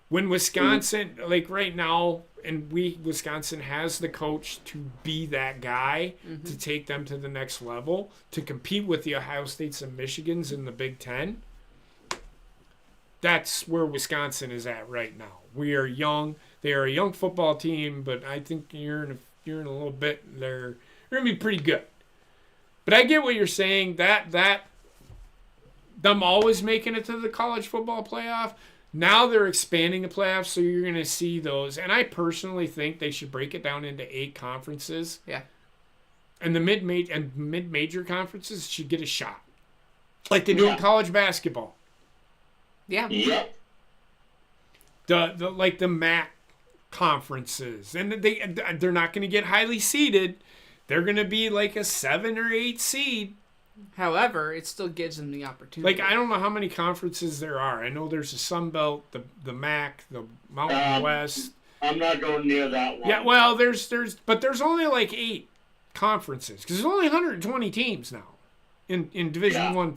When Wisconsin, like right now, and Wisconsin has the coach to be that guy to take them to the next level, to compete with the Ohio States and Michigans in the Big Ten. That's where Wisconsin is at right now. We are young. They are a young football team, but I think you're in a little bit. They're going to be pretty good. But I get what you're saying. That them always making it to the college football playoff. Now they're expanding the playoffs, so you're going to see those. And I personally think they should break it down into 8 conferences. Yeah. And the mid-major conferences should get a shot, like they do in college basketball. Yeah. Yep. The MAC conferences, and they're not going to get highly seeded. They're going to be like a 7 or 8 seed. However, it still gives them the opportunity. Like, I don't know how many conferences there are. I know there's the Sun Belt, the MAC, the Mountain West. I'm not going near that one. Yeah, well, there's only like 8 conferences because there's only 120 teams now in Division One.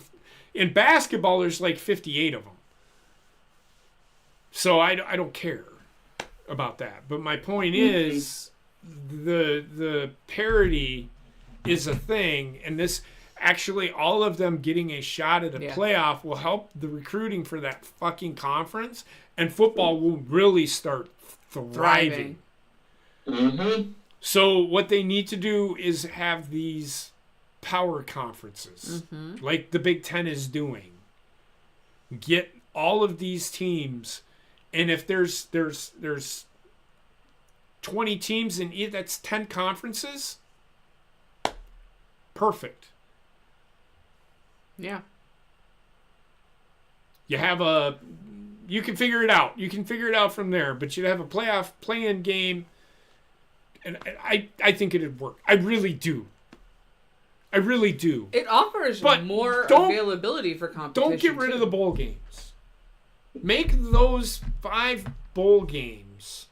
In basketball, there's like 58 of them. So I don't care about that. But my point is, the parity is a thing, and this. Actually, all of them getting a shot at a playoff will help the recruiting for that fucking conference, and football will really start thriving. Mm-hmm. So what they need to do is have these power conferences, like the Big Ten is doing. Get all of these teams, and if there's 20 teams in each, that's 10 conferences. Perfect. Yeah. You can figure it out. You can figure it out from there, but you'd have a playoff play-in game, and I think it'd work. I really do. It offers more availability for competition. Don't get rid of the bowl games. Make those 5 bowl games.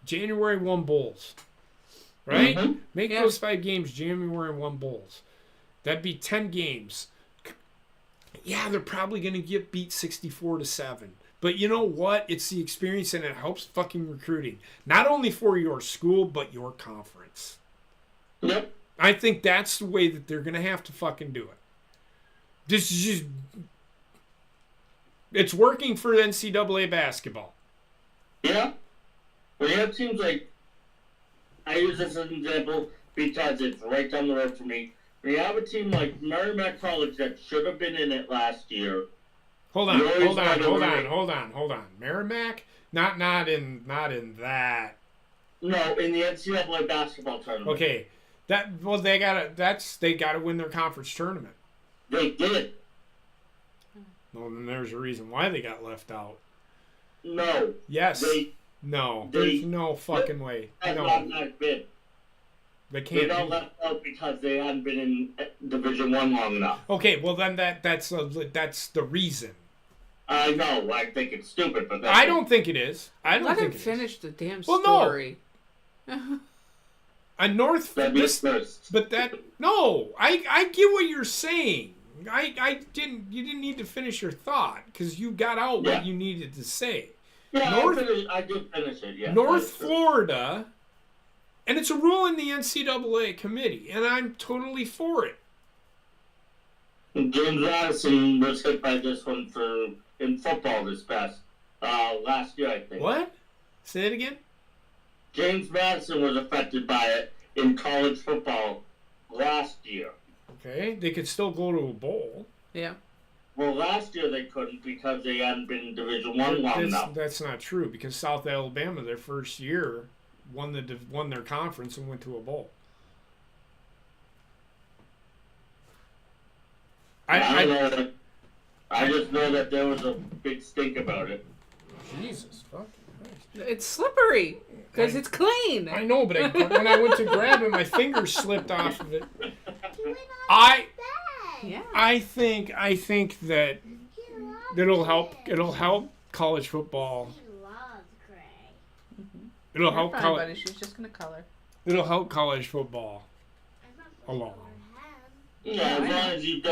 January 1 bowls. Right? Mm-hmm. Make those 5 games January 1 bowls. That'd be 10 games. Yeah, they're probably going to get beat 64-7. But you know what? It's the experience, and it helps fucking recruiting. Not only for your school, but your conference. Yep. I think that's the way that they're going to have to fucking do it. This is just... It's working for NCAA basketball. Yeah. When you have teams like... I use this as an example because it's right down the road for me. When you have a team like Merrimack College that should have been in it last year. Hold on. Merrimack? Not in that. No, in the NCAA basketball tournament. Okay. They gotta win their conference tournament. They did. Well, then there's a reason why they got left out. No. Yes. There's no fucking way. No. They can't. They got left out because they hadn't been in Division I long enough. Okay, well then that's the reason. I know. I think it's stupid, but I don't think it is. I don't think it is. Let him finish the damn story. No. A North. But I get what you're saying. You didn't need to finish your thought because you got out what you needed to say. Yeah, I did finish it, yeah. North Florida, and it's a rule in the NCAA committee, and I'm totally for it. James Madison was hit by this one in football last year, I think. What? Say it again? James Madison was affected by it in college football last year. Okay, they could still go to a bowl. Yeah. Well, last year they couldn't because they hadn't been in Division One long enough. That's not true because South Alabama, their first year, won their conference and went to a bowl. I just know that there was a big stink about it. Jesus fucking Christ. It's slippery because it's clean. I know, but when I went to grab it, my fingers slipped off of it. Yeah. I think that it'll help. It'll help college football. It'll help college. Buddy. She's just gonna color. It'll help college football along. Yeah, as long as you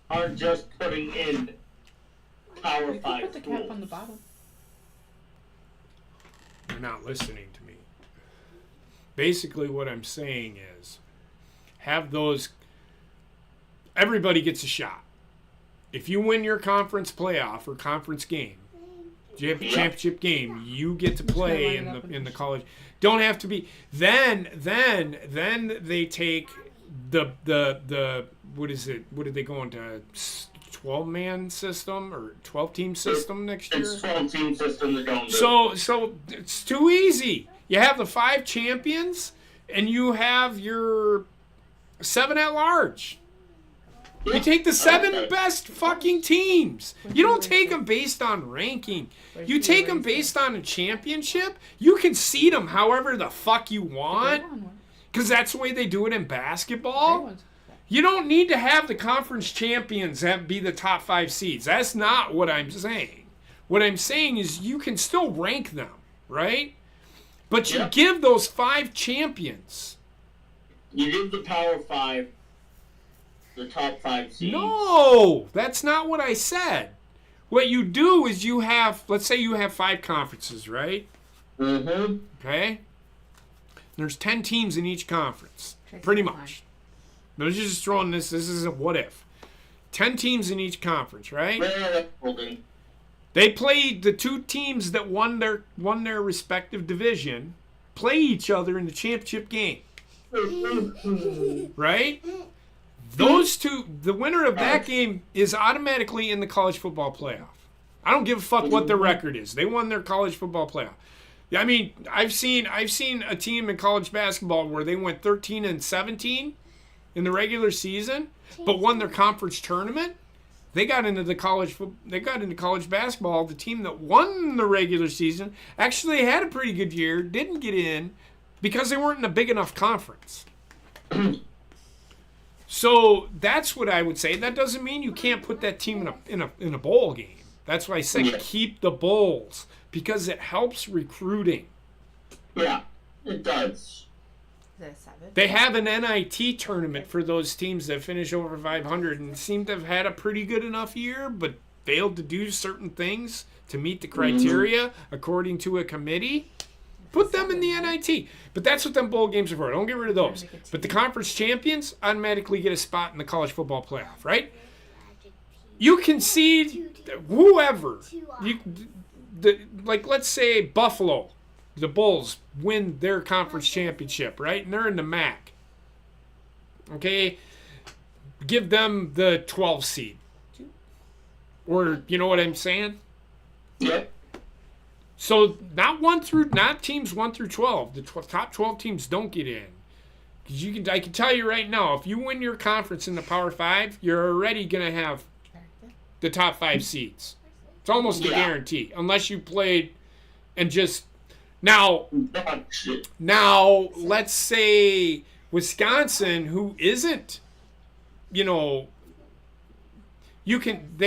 aren't just putting in Power You 5 can put the cap on the bottom. You're not listening to me. Basically, what I'm saying is, have those. Everybody gets a shot. If you win your conference playoff or conference game, championship game, you get to play in the college. Don't have to be. Then they take the what is it? What did they go into? 12-man system or 12-team system next year? It's 12-team system that don't do. So it's too easy. You have the 5 champions and you have your 7 at large. You take the 7 best fucking teams. You don't take them based on ranking. You take them based on a championship. You can seed them however the fuck you want. Because that's the way they do it in basketball. You don't need to have the conference champions be the top 5 seeds. That's not what I'm saying. What I'm saying is you can still rank them, right? But you give those 5 champions. You give the Power 5 the top 5 seeds. No, that's not what I said. What you do is you have, let's say you have 5 conferences, right? Mm-hmm. Okay? There's 10 teams in each conference, pretty much. No, just throwing this is a what if. 10 teams in each conference, right? They play the 2 teams that won their respective division, play each other in the championship game. Right? Those 2, the winner of that game is automatically in the college football playoff. I don't give a fuck what their record is. They won their college football playoff. I mean, I've seen a team in college basketball where they went 13-17 in the regular season, but won their conference tournament. They got into college basketball. The team that won the regular season actually had a pretty good year, didn't get in because they weren't in a big enough conference. So that's what I would say. That doesn't mean you can't put that team in a bowl game. That's why I say keep the bowls because it helps recruiting. Yeah, it does. They have an NIT tournament for those teams that finish over 500 and seem to have had a pretty good enough year, but failed to do certain things to meet the criteria according to a committee. Put them in the NIT. But that's what them bowl games are for. Don't get rid of those. But the conference champions automatically get a spot in the college football playoff, right? You concede whoever. Like, let's say Buffalo. The Bulls win their conference championship, right? And they're in the MAC. Okay? Give them the 12 seed. Or, you know what I'm saying? Yep. So, not teams 1 through 12. The top 12 teams don't get in. Because I can tell you right now, if you win your conference in the Power 5, you're already going to have the top 5 seeds. It's almost a guarantee. Unless you played and just... Now, let's say Wisconsin, who isn't, they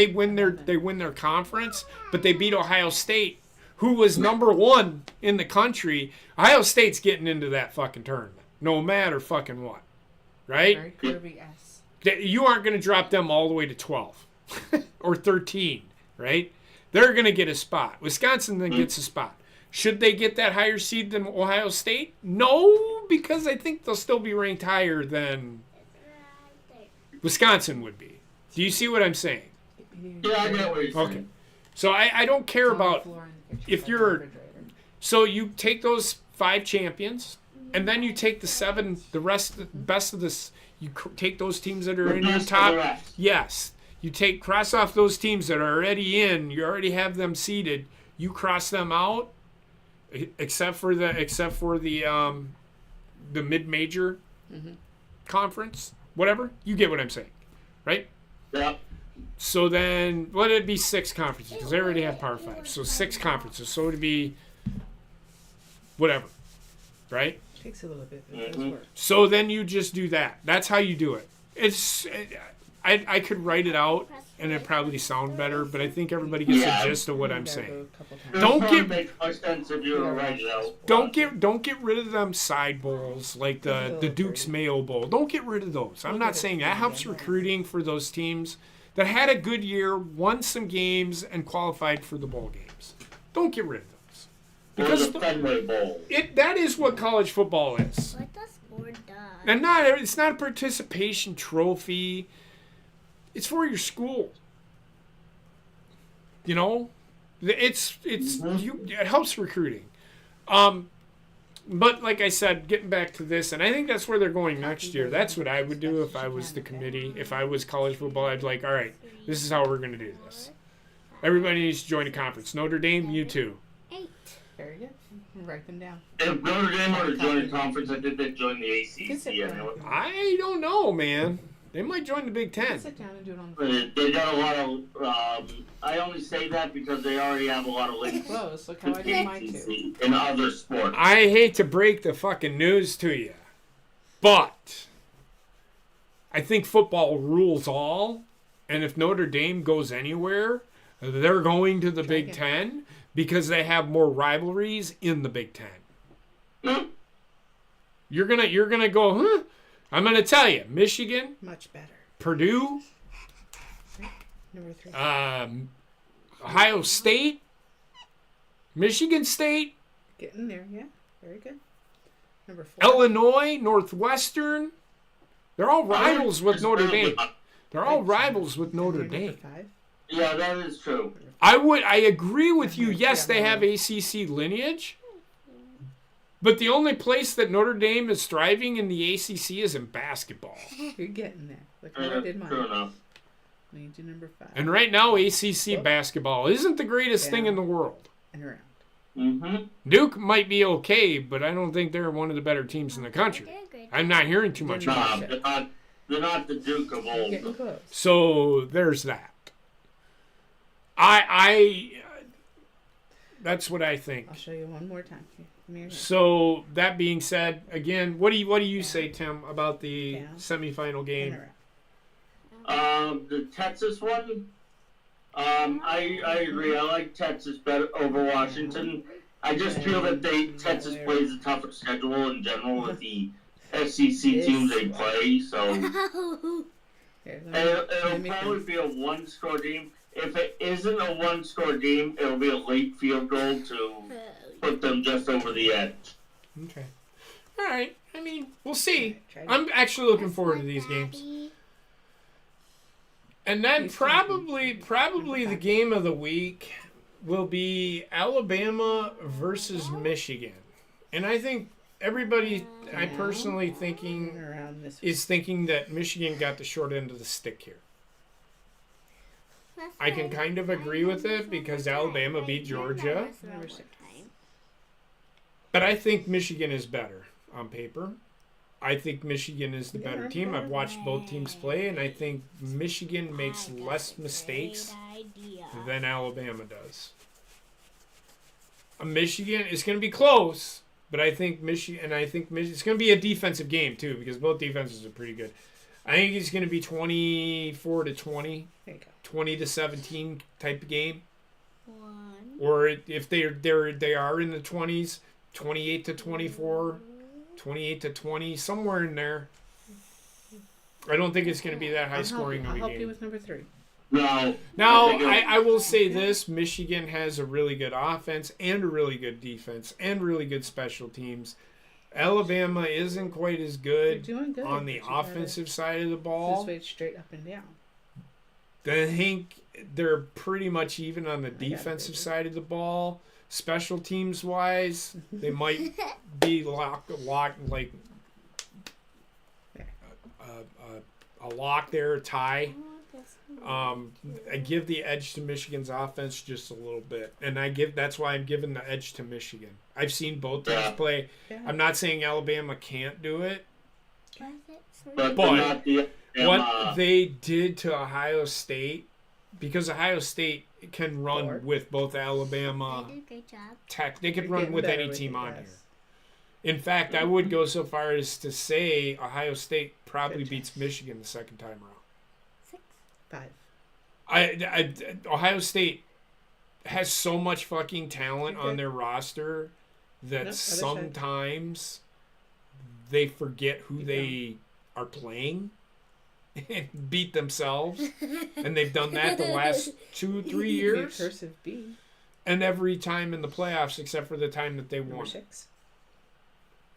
win their conference, but they beat Ohio State, who was number 1 in the country. Ohio State's getting into that fucking tournament, no matter fucking what, right? Very Kirby-esque. You aren't going to drop them all the way to 12 or 13, right? They're going to get a spot. Wisconsin then gets a spot. Should they get that higher seed than Ohio State? No, because I think they'll still be ranked higher than Wisconsin would be. Do you see what I'm saying? Yeah, I know what you're saying. Okay. So I don't care about if you're... So you take those 5 champions, and then you take the best of this... You take those teams that are in your top... Yes. You cross off those teams that are already in. You already have them seeded. You cross them out, except for the mid-major conference, whatever. You get what I'm saying, right? Yeah. So then, well, it'd be 6 conferences because they already have Power 5. So 6 conferences. So it'd be whatever, right? Takes a little bit, but it does work. So then you just do that. That's how you do it. I could write it out and it probably sound better, but I think everybody gets the gist of what I'm saying. Don't make much sense if you were right out. Don't get rid of them side bowls like the Duke's Mayo Bowl. Don't get rid of those. I'm not saying that helps recruiting for those teams that had a good year, won some games, and qualified for the bowl games. Don't get rid of those. Because the Fenway Bowl. That is what college football is. What does score does? And it's not a participation trophy. It's for your school. You know? It helps recruiting. But like I said, getting back to this, and I think that's where they're going next year. That's what I would do if I was the committee. If I was college football, I'd be like, all right, this is how we're going to do this. Everybody needs to join a conference. Notre Dame, you too. 8. Very good. Write them down. If Notre Dame were to join a conference, I think they'd join the ACC. I don't know, man. They might join the Big Ten. Sit down and do it on the They got a lot of. I only say that because they already have a lot of links close. Look to how I the did mine too. ACC in other sports. I hate to break the fucking news to you, but I think football rules all. And if Notre Dame goes anywhere, they're going to the Big Ten because they have more rivalries in the Big Ten. Hmm? You're gonna go, huh? I'm gonna tell you, Michigan, Much better. Purdue, Number 3. Ohio State, Michigan State, Getting there, yeah. Very good. Number 4. Illinois, Northwestern. They're all rivals with Notre Dame. They're all rivals with Notre Dame. 5. Yeah, that is true. I agree with you. Yes, they have ACC lineage. But the only place that Notre Dame is thriving in the ACC is in basketball. You're getting there. Look how I did mine. True enough. Need to number 5. And right now, ACC basketball isn't the greatest thing in the world. And around. Mm-hmm. Duke might be okay, but I don't think they're one of the better teams in the country. I'm not hearing too much about it. They're not the Duke of Getting old. close. So there's that. That's what I think. I'll show you one more time. Here, come here. So that being said, again, what do you say, Tim, about the Down. semifinal And game? around. The Texas one. I agree. I like Texas better over Washington. I just feel that Texas plays a tougher schedule in general with the SEC teams they play. So Here, it'll me probably be a one-score game. If it isn't a one-score game, it'll be a late field goal to put them just over the edge. Okay. All right. I mean, we'll see. Try to- I'm actually looking forward to these games. And then probably the game of the week will be Alabama versus Michigan. And I think everybody, I personally thinking, around this is thinking that Michigan got the short end of the stick here. I can kind of agree with it because Alabama beat Georgia. Number 6. But I think Michigan is better on paper. I think Michigan is the better team. I've watched both teams play, and I think Michigan makes less mistakes than Alabama does. Michigan is going to be close, but I think Michigan, it's going to be a defensive game too because both defenses are pretty good. I think it's going to be 24-20, There you go. 20-17 type of game. 1. Or if they are in the 20s, 28-24, 28-20, somewhere in there. I don't think it's going to be that high scoring I'll of a help you game. with number 3. No. Now, I will say this. Michigan has a really good offense and a really good defense and really good special teams. Alabama isn't quite as good You're doing good, on the but you gotta- offensive side of the This ball. way it's straight up and down. I think they're pretty much even on the got it, defensive baby. side of the ball. Special teams wise, they might be locked like There. a lock there, a tie. I give the edge to Michigan's offense just a little bit, and that's why I'm giving the edge to Michigan. I've seen both teams play. Yeah. I'm not saying Alabama can't do it, But but what they did to Ohio State, because Ohio State can run with both Alabama, Tech. They could run with any team on here. In fact, I would go so far as to say Ohio State probably beats Michigan the second time around. 5. Ohio State has so much fucking talent on their roster that sometimes they forget who they are playing and beat themselves. And they've done that the last 2-3 years. Cursive B. And every time in the playoffs, except for the time that they won. 6.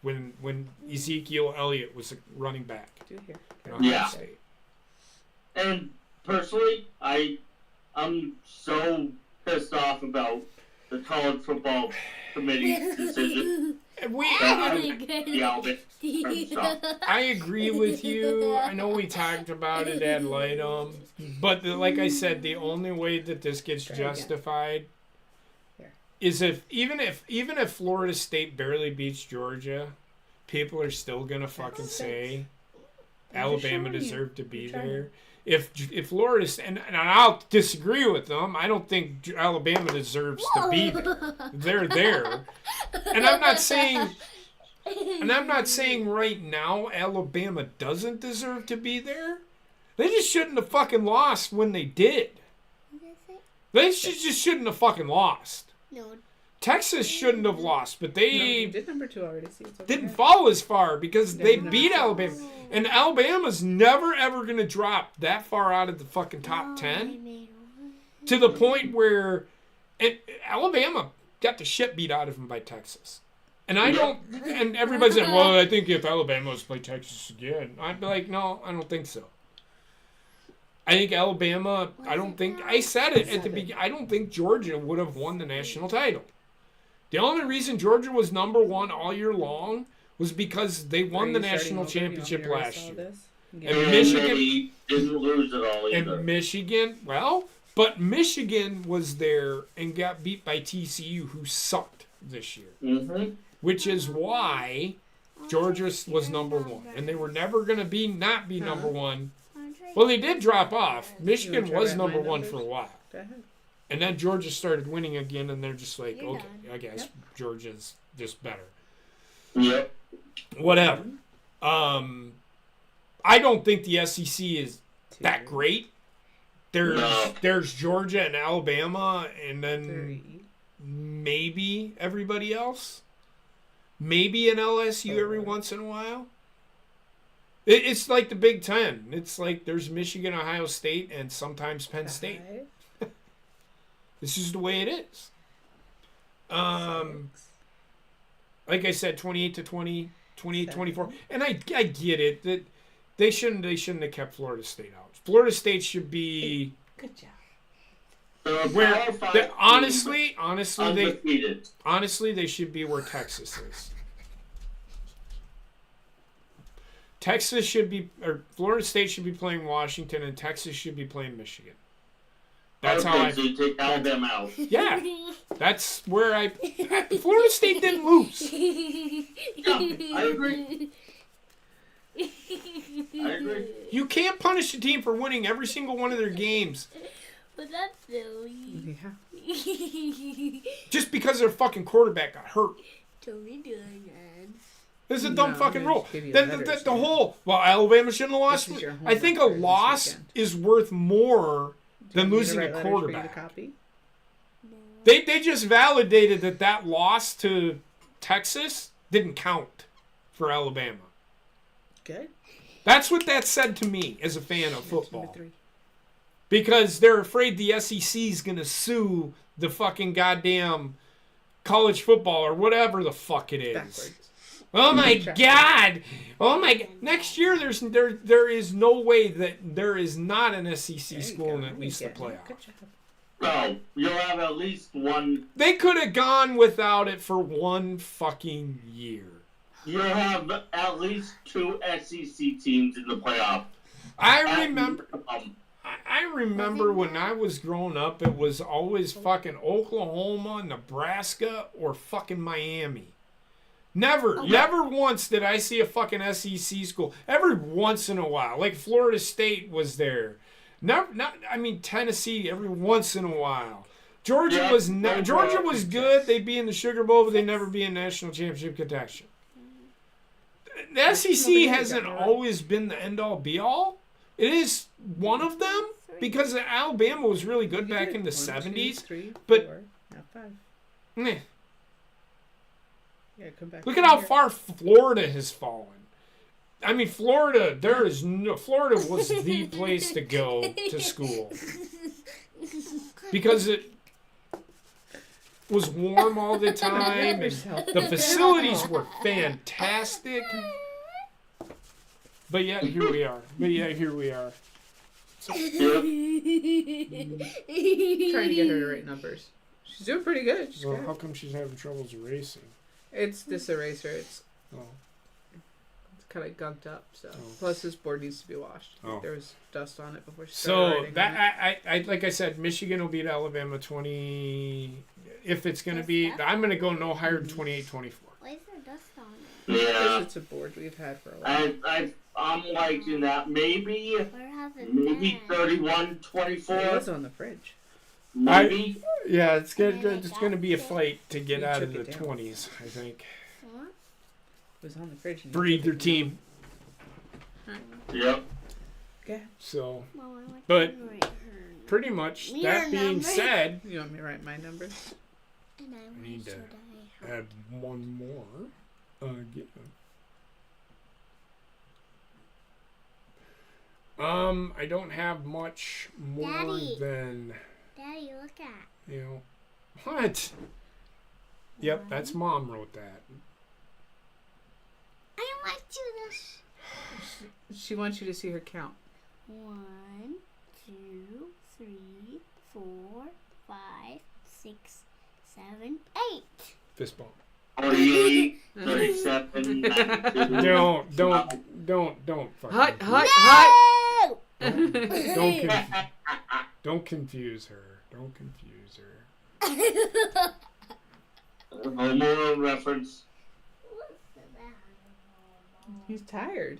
When Ezekiel Elliott was running back. Yeah. And personally, I'm so pissed off about the college football committee's decision. I agree with you. I know we talked about it ad litem, but like I said, the only way that this gets justified is even if Florida State barely beats Georgia, people are still gonna fucking say Alabama deserved to be there. If Florida and I'll disagree with them, I don't think Alabama deserves to be there. They're there, and I'm not saying right now Alabama doesn't deserve to be there. They just shouldn't have fucking lost when they did. They just shouldn't have fucking lost. No. Texas shouldn't have lost, but they did number 2 already. didn't fall as far because they beat Alabama. And Alabama's never, ever going to drop that far out of the fucking top 10 to the point where Alabama got the shit beat out of them by Texas. And and everybody's like, well, I think if Alabama was to play Texas again, I'd be like, no, I don't think so. I think Alabama, I said it at the beginning, I don't think Georgia would have won the national title. The only reason Georgia was number 1 all year long was because they won the national championship last year. And Michigan didn't lose at all either. And Michigan, but Michigan was there and got beat by TCU, who sucked this year. Mm-hmm. Which is why Georgia was number 1. And they were never going to not be number 1. Well, they did drop off. Michigan was number 1 for a while. And then Georgia started winning again, and they're just like, okay, I guess Georgia's just better. Yep. Whatever. I don't think the SEC is that great. There's Georgia and Alabama, and then maybe everybody else. Maybe an LSU every once in a while. It's like the Big Ten. It's like there's Michigan, Ohio State, and sometimes Penn State. This is the way it is. Like I said, 28-20, 28-24. And I get it that they shouldn't have kept Florida State out. Florida State should be good job. Honestly, they should be where Texas is. Florida State should be playing Washington, and Texas should be playing Michigan. That's how so you take Alabama out. Yeah, that's where Florida State didn't lose. Yeah, I agree. You can't punish a team for winning every single one of their games. But that's silly. Yeah. Just because their fucking quarterback got hurt. Totally doing that. This is a dumb fucking rule. The whole, Alabama shouldn't have lost. I think a loss is worth more than losing a quarterback. They just validated that loss to Texas didn't count for Alabama. Good. That's what that said to me as a fan of football. Because they're afraid the SEC is going to sue the fucking goddamn college football or whatever the fuck it is. Backwards. Oh my God! Oh my God! Next year, there is no way that there is not an SEC school in at least the playoffs. Well, you'll have at least one. They could have gone without it for one fucking year. You'll have at least 2 SEC teams in the playoff. I remember. I remember when I was growing up, it was always fucking Oklahoma, Nebraska, or fucking Miami. Never once did I see a fucking SEC school. Every once in a while, like Florida State was there. Tennessee every once in a while. Georgia was good. They'd be in the Sugar Bowl, but they'd never be in national championship contention. The SEC hasn't always been the end-all, be-all. It is one of them because Alabama was really good back in the 70s. But not 5. Meh. Yeah, come back. Look at how far Florida has fallen. I mean, Florida was the place to go to school because it was warm all the time and the facilities were fantastic. But yeah, here we are. Trying to get her to write numbers. She's doing pretty good. Well, how come she's having troubles erasing? It's this eraser. It's Oh. kind of gunked up. So plus this board needs to be washed. Oh. There was dust on it before she started writing. So that I like I said, Michigan will beat Alabama 20. If it's going to be, I'm going to go no higher than 28-24. Why is there dust on it? Yeah. Because it's a board we've had for a while. I'm liking that. Maybe Where has it been? 31-24. It was on the fridge. Maybe. Yeah, it's going to be a fight to get You out of took the it down. 20s, I think. What? It was on the fridge. and you Breed took their it team. Yep. down. So, Mom, I want But- to write her. pretty much, Your that being number. said, You want me to write my numbers? And I need to should I add one more again. I don't have much more Daddy. than, Daddy, look at. what? Yep, that's Mom wrote that. I might do this. She wants you to see her count. 1, 2, 3, 4, 5, 6, 7, 8. Fist bump. 48, 37, 92. Don't fucking Hot, hot, No! don't confuse her. Don't confuse her. Home Alone reference. He's tired.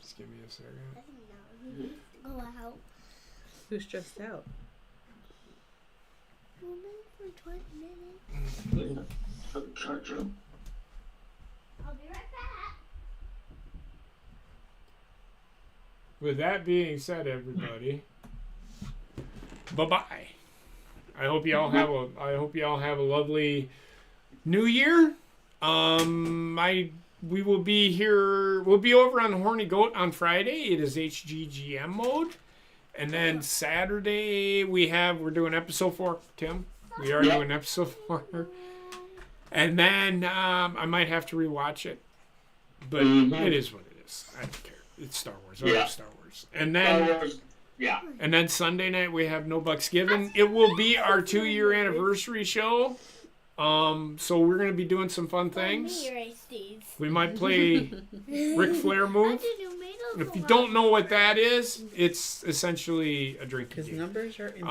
Just give me a second. Go out. Who's stressed out? Woman for 20 minutes. Charger. I'll be right back. With that being said, everybody, bye-bye. I hope y'all have a lovely New Year. We will be here. We'll be over on the Horny Goat on Friday. It is HGGM mode, and then Saturday we're doing episode 4. Tim, we are doing episode 4, and then I might have to rewatch it, but it is what it is. I don't care. It's Star Wars. I love Star Wars, and then. Yeah. And then Sunday night we have No Bucks Given. It will be our 2-year anniversary show. So we're gonna be doing some fun things. We might play Ric Flair move. If you don't know what that is, it's essentially a drinking His game. numbers are in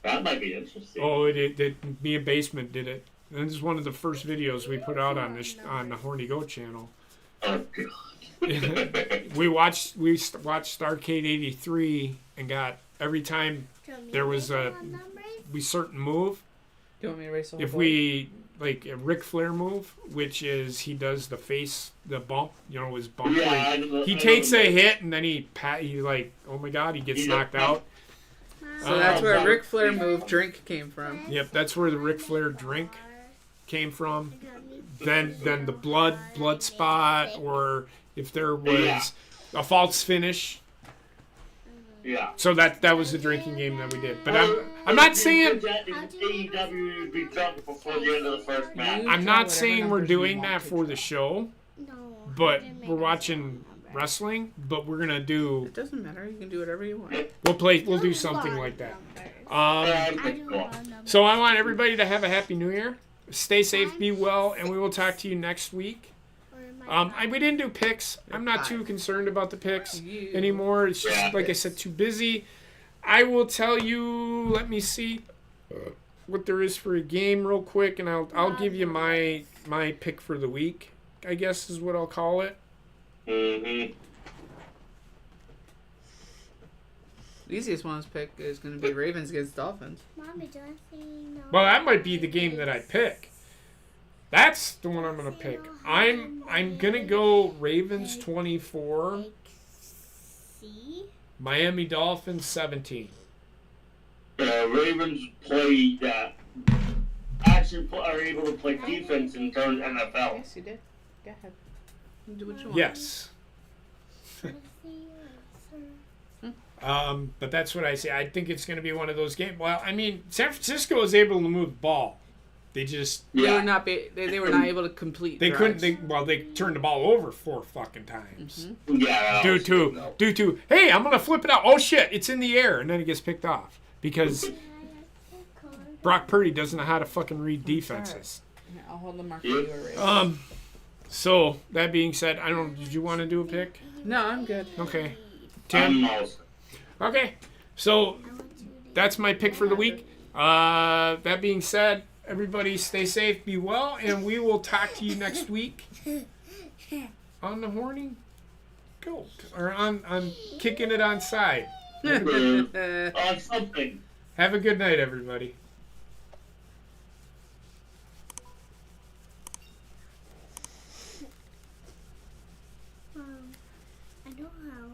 That might be interesting. Oh, me and Basement did it. And this is one of the first videos we put out on the Horny Goat channel. Oh, God. we watched Starcade 83 and got every time there was a certain move. Do you want me to erase the whole If board? we like a Ric Flair move, which is he does the bump, his bump. Yeah, He takes a hit and then he like, oh my God, he gets knocked out. So that's where Ric Flair move drink came from. Yep, that's where the Ric Flair drink came from. Then the blood spot, or if there was a false finish. Yeah. So that was the drinking game that we did. But I'm not saying AEW would be drunk before the end of the first match. I'm not saying we're doing that for the show, No. but we're watching wrestling. But we're gonna do. It doesn't matter. You can do whatever you want. We'll do something like that. So I want everybody to have a happy New Year. Stay safe, be well, and we will talk to you next week. We didn't do picks. I'm not too concerned about the picks anymore. It's just, like I said, too busy. I will tell you, let me see what there is for a game real quick, and I'll give you my pick for the week, I guess is what I'll call it. Mm-hmm. The easiest one to pick is going to be Ravens against Dolphins. Mommy, do I see no? Well, that might be the game that I pick. That's the one I'm gonna pick. I'm gonna go Ravens 24, See? Miami Dolphins 17. Ravens play are able to play defense in turn NFL. Yes, you did. Go ahead. Do what you want. Yes. But that's what I say. I think it's going to be one of those games. Well, I mean, San Francisco was able to move the ball. They just They were not able to complete. they drives. couldn't. They turned the ball over 4 fucking times. Mm-hmm. Yeah. Due to hey, I'm gonna flip it out. Oh shit, it's in the air, and then it gets picked off because Brock Purdy doesn't know how to fucking read defenses. Here, I'll hold the mark for you. Ray. So that being said, I don't. Did you want to do a pick? No, I'm good. Okay. Tim. Okay. So that's my pick for the week. That being said, everybody stay safe, be well, and we will talk to you next week on the Horning Goat or on Kicking It Onside. On something. Have a good night, everybody. I know how.